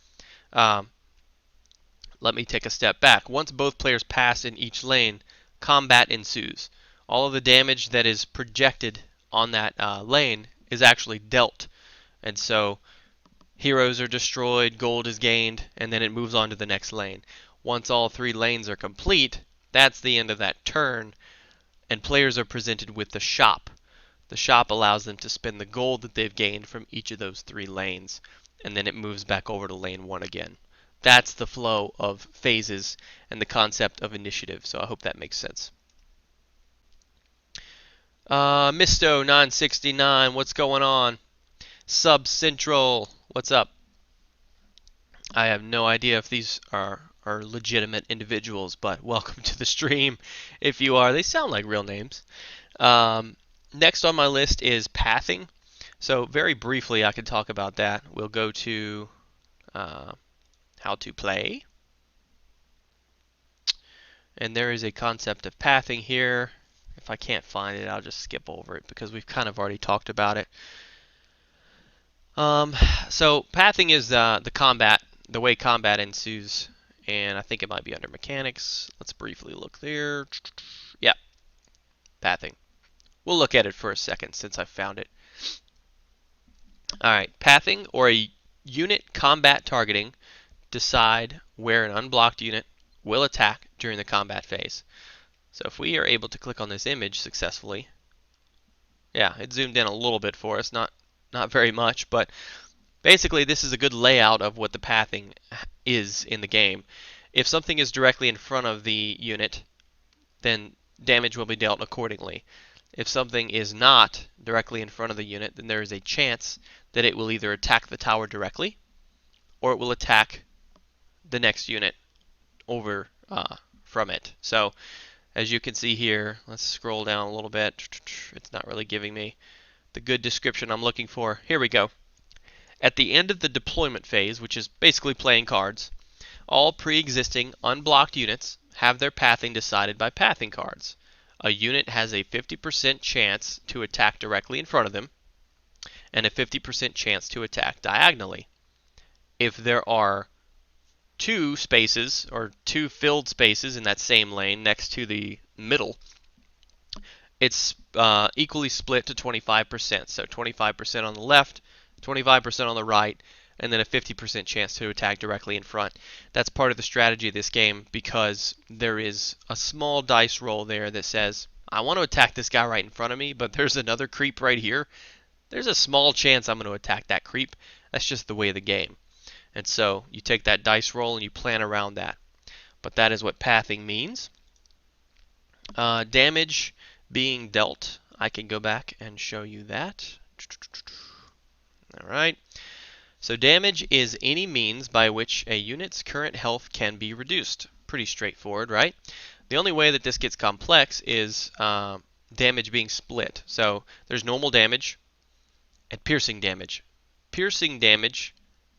let me take a step back. Once both players pass in each lane, combat ensues. All of the damage that is projected on that lane is actually dealt. And so heroes are destroyed, gold is gained, and then it moves on to the next lane. Once all 3 lanes are complete, that's the end of that turn, and players are presented with the shop. The shop allows them to spend the gold that they've gained from each of those 3 lanes, and then it moves back over to lane 1 again. That's the flow of phases and the concept of initiative, so I hope that makes sense. Misto969, what's going on? Sub Central, what's up? I have no idea if these are legitimate individuals, but welcome to the stream if you are. They sound like real names. Next on my list is pathing. So very briefly, I could talk about that. We'll go to how to play. And there is a concept of pathing here. If I can't find it, I'll just skip over it because we've kind of already talked about it. So pathing is the way combat ensues, and I think it might be under mechanics. Let's briefly look there. Yeah, pathing. We'll look at it for a second since I found it. Alright, pathing, or a unit combat targeting, decide where an unblocked unit will attack during the combat phase. So if we are able to click on this image successfully, yeah, it zoomed in a little bit for us, not very much, but basically this is a good layout of what the pathing is in the game. If something is directly in front of the unit, then damage will be dealt accordingly. If something is not directly in front of the unit, then there is a chance that it will either attack the tower directly, or it will attack the next unit over from it. So as you can see here, let's scroll down a little bit. It's not really giving me the good description I'm looking for. Here we go. At the end of the deployment phase, which is basically playing cards, all pre-existing unblocked units have their pathing decided by pathing cards. A unit has a 50% chance to attack directly in front of them and a 50% chance to attack diagonally. If there are two spaces or two filled spaces in that same lane next to the middle, it's equally split to 25%. So 25% on the left, 25% on the right, and then a 50% chance to attack directly in front. That's part of the strategy of this game because there is a small dice roll there that says, I want to attack this guy right in front of me, but there's another creep right here. There's a small chance I'm going to attack that creep. That's just the way of the game. And so you take that dice roll and you plan around that. But that is what pathing means. Damage being dealt. I can go back and show you that. Alright. So damage is any means by which a unit's current health can be reduced. Pretty straightforward, right? The only way that this gets complex is damage being split. So there's normal damage and piercing damage. Piercing damage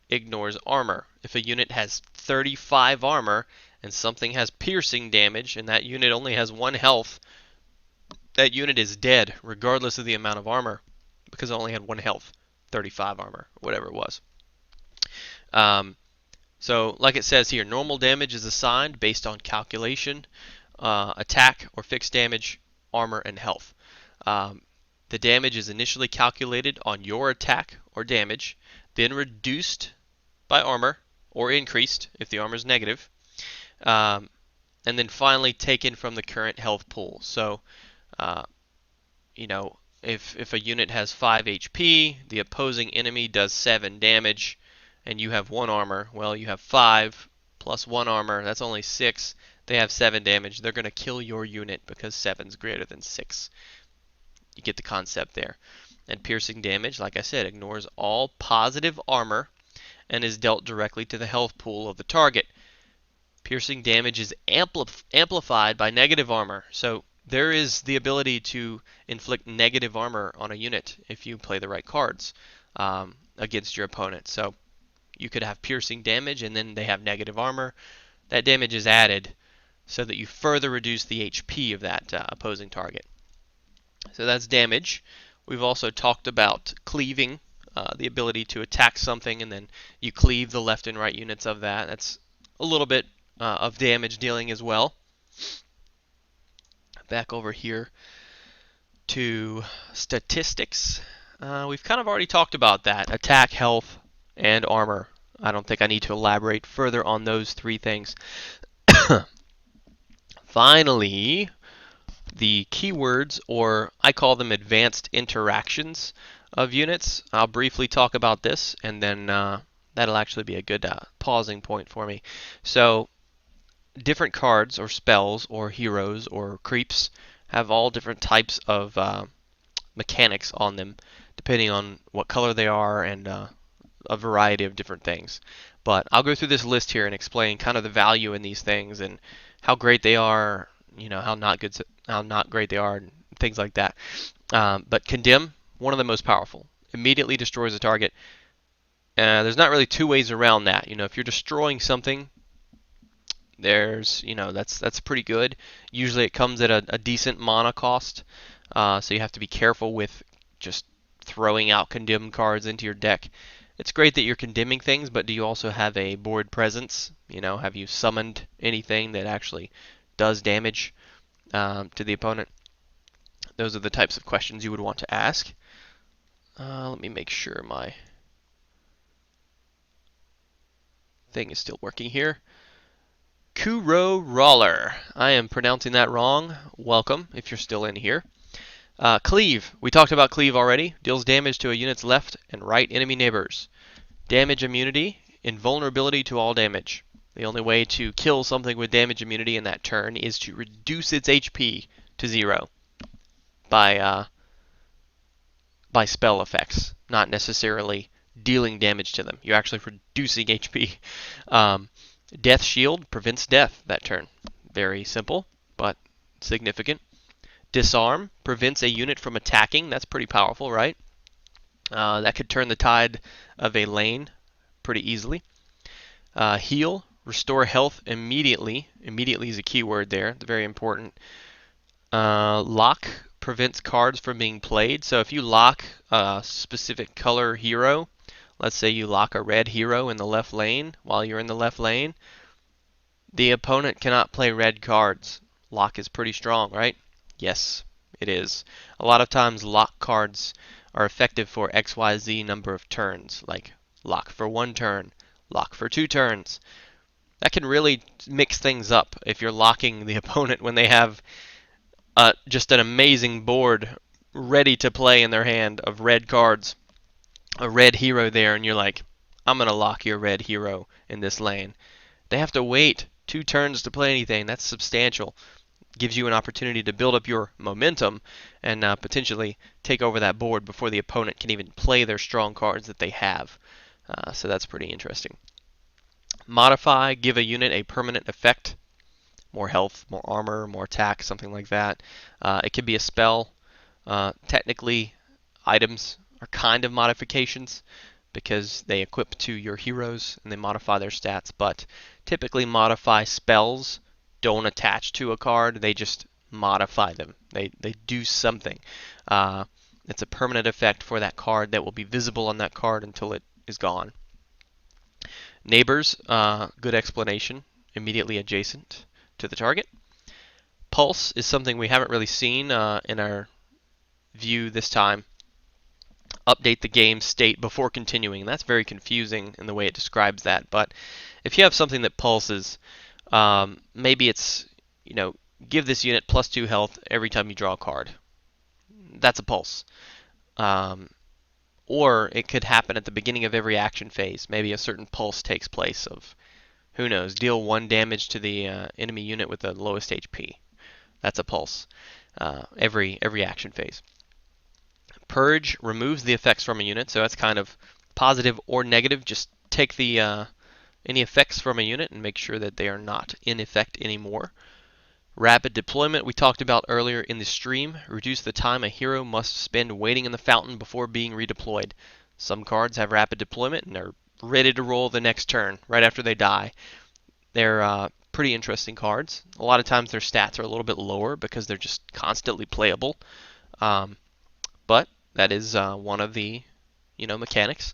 ignores armor. If a unit has 35 armor and something has piercing damage and that unit only has 1 health, that unit is dead regardless of the amount of armor because it only had 1 health, 35 armor, whatever it was. So like it says here, normal damage is assigned based on calculation, attack or fixed damage, armor, and health. The damage is initially calculated on your attack or damage, then reduced by armor or increased if the armor is negative, and then finally taken from the current health pool. So, if a unit has 5 HP, the opposing enemy does 7 damage, and you have 1 armor, well, you have 5 plus 1 armor, that's only 6. They have 7 damage. They're going to kill your unit because 7 is greater than 6. You get the concept there. And piercing damage, like I said, ignores all positive armor and is dealt directly to the health pool of the target. Piercing damage is amplified by negative armor. So there is the ability to inflict negative armor on a unit if you play the right cards against your opponent. So you could have piercing damage and then they have negative armor. That damage is added so that you further reduce the HP of that opposing target. So that's damage. We've also talked about cleaving, the ability to attack something and then you cleave the left and right units of that. That's a little bit of damage dealing as well. Back over here to statistics. We've kind of already talked about that. Attack, health, and armor. I don't think I need to elaborate further on those 3 things. Finally, the keywords, or I call them advanced interactions of units. I'll briefly talk about this, and then that'll actually be a good pausing point for me. So, different cards, or spells, or heroes, or creeps have all different types of mechanics on them, depending on what color they are and a variety of different things. But I'll go through this list here and explain kind of the value in these things and how great they are, how not great they are, and things like that. But condemn, one of the most powerful, immediately destroys a target. There's not really 2 ways around that. If you're destroying something, there's, that's pretty good. Usually it comes at a decent mana cost, so you have to be careful with just throwing out condemned cards into your deck. It's great that you're condemning things, but do you also have a board presence? Have you summoned anything that actually does damage to the opponent? Those are the types of questions you would want to ask. Let me make sure my thing is still working here. Kuro Roller. I am pronouncing that wrong. Welcome, if you're still in here. Cleave. We talked about Cleave already. Deals damage to a unit's left and right enemy neighbors. Damage immunity. Invulnerability to all damage. The only way to kill something with damage immunity in that turn is to reduce its HP to 0 by spell effects, not necessarily dealing damage to them. You're actually reducing HP. Death Shield prevents death that turn. Very simple, but significant. Disarm prevents a unit from attacking. That's pretty powerful, right? That could turn the tide of a lane pretty easily. Heal, restore health immediately. Immediately is a key word there. It's very important. Lock prevents cards from being played. So if you lock a specific color hero, let's say you lock a red hero in the left lane while you're in the left lane, the opponent cannot play red cards. Lock is pretty strong, right? Yes, it is. A lot of times lock cards are effective for XYZ number of turns, like lock for 1 turn, lock for 2 turns. That can really mix things up if you're locking the opponent when they have just an amazing board ready to play in their hand of red cards, a red hero there, and you're like, I'm going to lock your red hero in this lane. They have to wait 2 turns to play anything. That's substantial. Gives you an opportunity to build up your momentum and potentially take over that board before the opponent can even play their strong cards that they have. So that's pretty interesting. Modify, give a unit a permanent effect. More health, more armor, more attack, something like that. It can be a spell. Technically, items are kind of modifications because they equip to your heroes and they modify their stats, but typically modify spells don't attach to a card, they just modify them. They do something. It's a permanent effect for that card that will be visible on that card until it is gone. Neighbors, good explanation, immediately adjacent to the target. Pulse is something we haven't really seen in our view this time. Update the game state before continuing. That's very confusing in the way it describes that. But if you have something that pulses, maybe it's, give this unit +2 health every time you draw a card. That's a pulse. Or it could happen at the beginning of every action phase. Maybe a certain pulse takes place of, who knows, deal 1 damage to the enemy unit with the lowest HP. That's a pulse. Every action phase. Purge removes the effects from a unit, so that's kind of positive or negative. Just take the any effects from a unit and make sure that they are not in effect anymore. Rapid deployment we talked about earlier in the stream. Reduce the time a hero must spend waiting in the fountain before being redeployed. Some cards have rapid deployment and they're ready to roll the next turn right after they die. They're pretty interesting cards. A lot of times their stats are a little bit lower because they're just constantly playable. But that is one of the mechanics.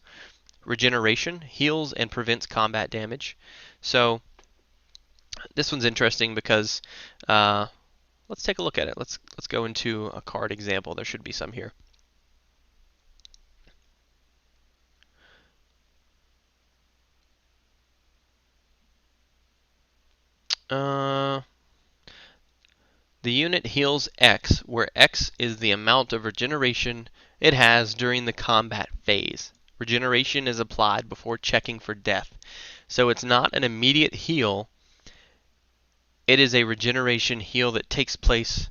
Regeneration heals and prevents combat damage. So this one's interesting because let's take a look at it. Let's go into a card example. There should be some here. The unit heals X, where X is the amount of regeneration it has during the combat phase. Regeneration is applied before checking for death. So it's not an immediate heal. It is a regeneration heal that takes place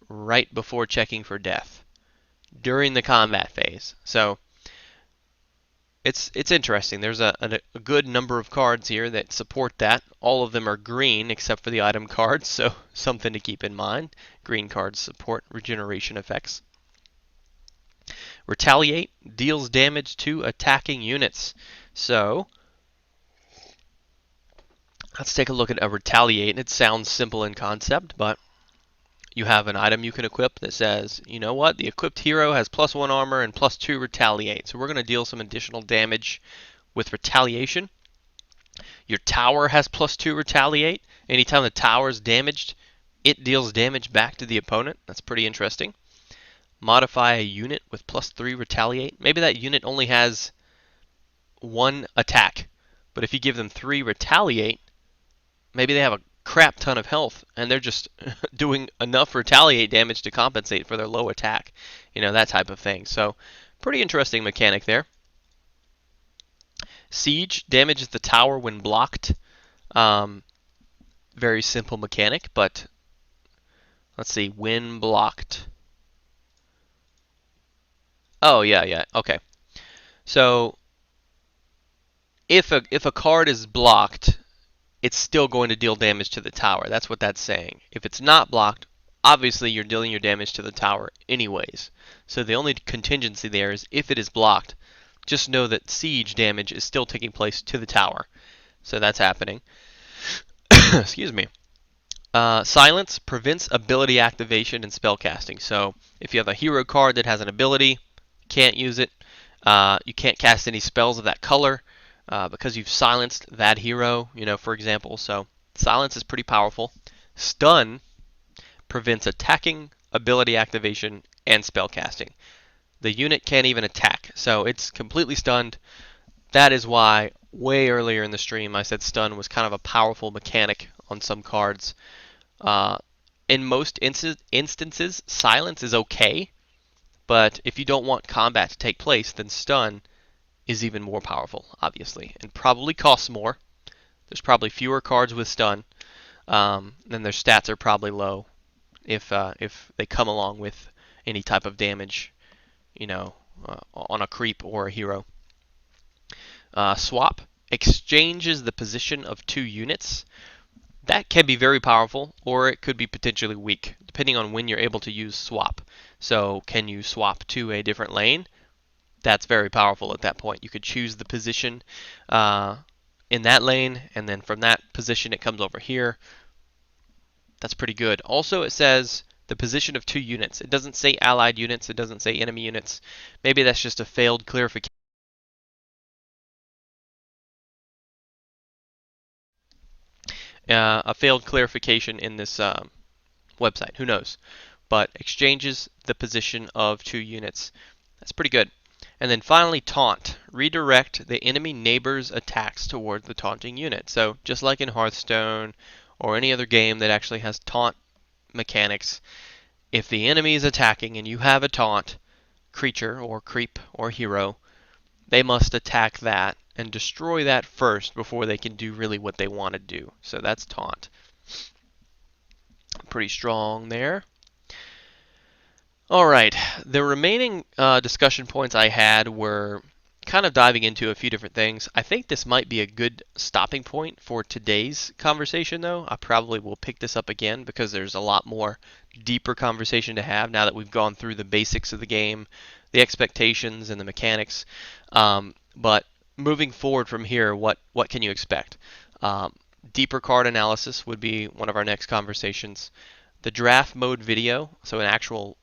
right before checking for death during the combat phase. So it's interesting. There's a good number of cards here that support that. All of them are green except for the item cards, so something to keep in mind. Green cards support regeneration effects. Retaliate deals damage to attacking units. So let's take a look at a retaliate. It sounds simple in concept, but you have an item you can equip that says, you know what, the equipped hero has +1 armor and +2 retaliate. So we're going to deal some additional damage with retaliation. Your tower has +2 retaliate. Anytime the tower is damaged, it deals damage back to the opponent. That's pretty interesting. Modify a unit with +3 retaliate. Maybe that unit only has 1 attack, but if you give them 3 retaliate, maybe they have a crap ton of health and they're just doing enough retaliate damage to compensate for their low attack. That type of thing. So pretty interesting mechanic there. Siege damages the tower when blocked. Very simple mechanic, but let's see, when blocked. Oh yeah, okay. So if a card is blocked, it's still going to deal damage to the tower. That's what that's saying. If it's not blocked, obviously you're dealing your damage to the tower anyways. So the only contingency there is if it is blocked, just know that siege damage is still taking place to the tower. So that's happening. Excuse me. Silence prevents ability activation and spellcasting. So if you have a hero card that has an ability, can't use it. You can't cast any spells of that color because you've silenced that hero, for example. So silence is pretty powerful. Stun prevents attacking, ability activation, and spellcasting. The unit can't even attack, so it's completely stunned. That is why way earlier in the stream I said stun was kind of a powerful mechanic on some cards. In most instances, silence is okay, but if you don't want combat to take place, then stun is even more powerful, obviously, and probably costs more. There's probably fewer cards with stun, and their stats are probably low if they come along with any type of damage, on a creep or a hero. Swap exchanges the position of two units. That can be very powerful, or it could be potentially weak, depending on when you're able to use swap. So can you swap to a different lane? That's very powerful at that point. You could choose the position in that lane, and then from that position it comes over here. That's pretty good. Also, it says the position of two units. It doesn't say allied units. It doesn't say enemy units. Maybe that's just a failed clarification. In this website. Who knows? But exchanges the position of two units. That's pretty good. And then finally, taunt. Redirect the enemy neighbor's attacks toward the taunting unit. So just like in Hearthstone or any other game that actually has taunt mechanics, if the enemy is attacking and you have a taunt creature or creep or hero, they must attack that and destroy that first before they can do really what they want to do. So that's taunt. Pretty strong there. Alright, the remaining discussion points I had were kind of diving into a few different things. I think this might be a good stopping point for today's conversation, though. I probably will pick this up again because there's a lot more deeper conversation to have now that we've gone through the basics of the game, the expectations, and the mechanics. But moving forward from here, what can you expect? Deeper card analysis would be one of our next conversations. The draft mode video, so an actual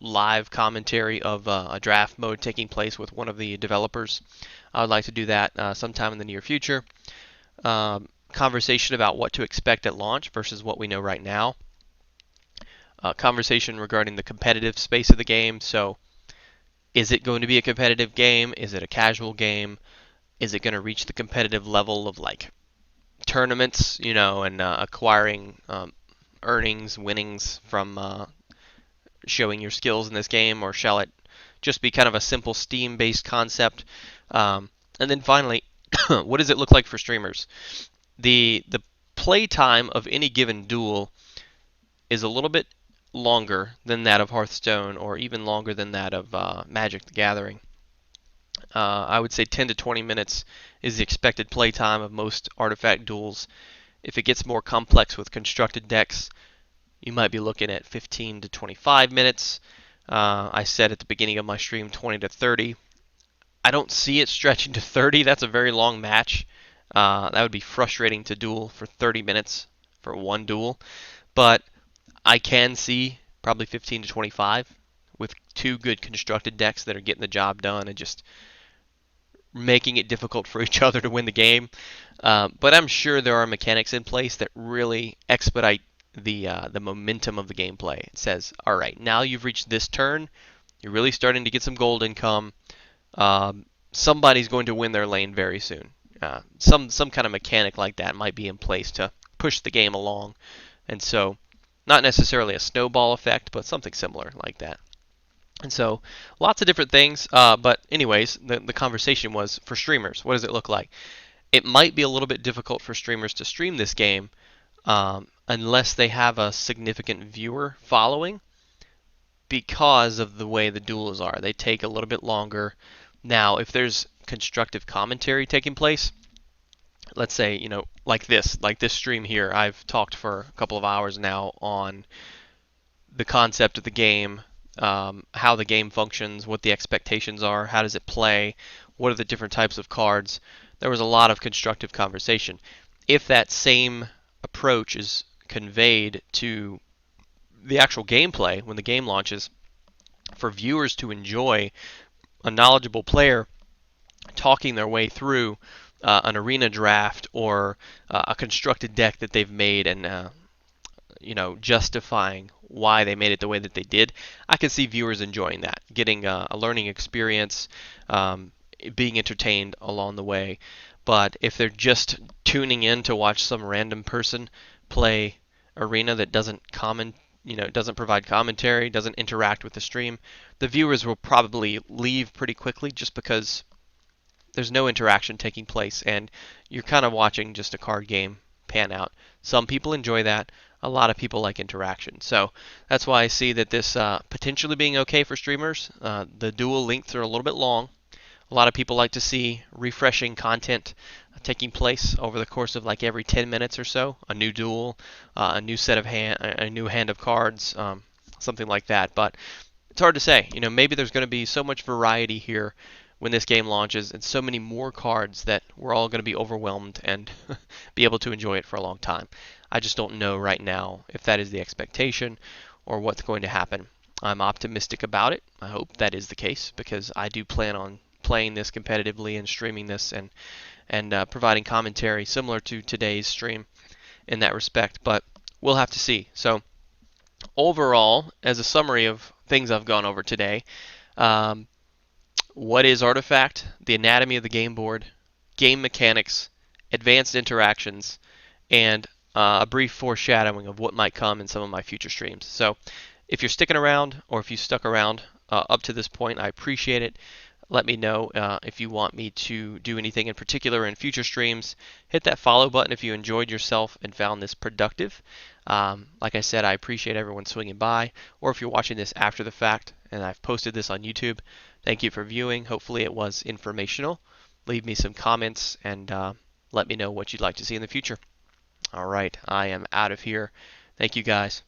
live commentary of a draft mode taking place with one of the developers. I would like to do that sometime in the near future. Conversation about what to expect at launch versus what we know right now. Conversation regarding the competitive space of the game. So, is it going to be a competitive game? Is it a casual game? Is it going to reach the competitive level of like tournaments, and acquiring earnings, winnings from showing your skills in this game, or shall it just be kind of a simple Steam-based concept? And then finally, what does it look like for streamers? The play time of any given duel is a little bit longer than that of Hearthstone, or even longer than that of Magic the Gathering. I would say 10 to 20 minutes is the expected play time of most artifact duels. If it gets more complex with constructed decks, you might be looking at 15 to 25 minutes. I said at the beginning of my stream 20 to 30. I don't see it stretching to 30. That's a very long match. That would be frustrating to duel for 30 minutes for one duel. But I can see probably 15 to 25 with two good constructed decks that are getting the job done and just making it difficult for each other to win the game. But I'm sure there are mechanics in place that really expedite the momentum of the gameplay. It says, all right, now you've reached this turn, you're really starting to get some gold income. Somebody's going to win their lane very soon. Some kind of mechanic like that might be in place to push the game along, and so not necessarily a snowball effect, but something similar like that. And so lots of different things. But anyways, the conversation was for streamers. What does it look like? It might be a little bit difficult for streamers to stream this game unless they have a significant viewer following because of the way the duels are. They take a little bit longer. Now, if there's constructive commentary taking place, let's say, like this stream here, I've talked for a couple of hours now on the concept of the game, how the game functions, what the expectations are, how does it play, what are the different types of cards. There was a lot of constructive conversation. If that same approach is conveyed to the actual gameplay when the game launches, for viewers to enjoy a knowledgeable player talking their way through an arena draft or a constructed deck that they've made and justifying why they made it the way that they did, I can see viewers enjoying that, getting a learning experience, being entertained along the way. But if they're just tuning in to watch some random person play arena that doesn't provide commentary, doesn't interact with the stream, the viewers will probably leave pretty quickly just because there's no interaction taking place and you're kind of watching just a card game pan out. Some people enjoy that. A lot of people like interaction. So that's why I see that this potentially being okay for streamers. The dual lengths are a little bit long. A lot of people like to see refreshing content taking place over the course of like every 10 minutes or so. A new duel, a new a new hand of cards, something like that. But it's hard to say. Maybe there's going to be so much variety here when this game launches and so many more cards that we're all going to be overwhelmed and be able to enjoy it for a long time. I just don't know right now if that is the expectation or what's going to happen. I'm optimistic about it. I hope that is the case because I do plan on playing this competitively and streaming this and providing commentary similar to today's stream in that respect. But we'll have to see. So overall, as a summary of things I've gone over today, what is Artifact, the anatomy of the game board, game mechanics, advanced interactions, and a brief foreshadowing of what might come in some of my future streams. So if you're sticking around or if you stuck around up to this point, I appreciate it. Let me know if you want me to do anything in particular in future streams. Hit that follow button if you enjoyed yourself and found this productive. Like I said, I appreciate everyone swinging by. Or if you're watching this after the fact and I've posted this on YouTube, thank you for viewing. Hopefully it was informational. Leave me some comments and let me know what you'd like to see in the future. All right, I am out of here. Thank you guys.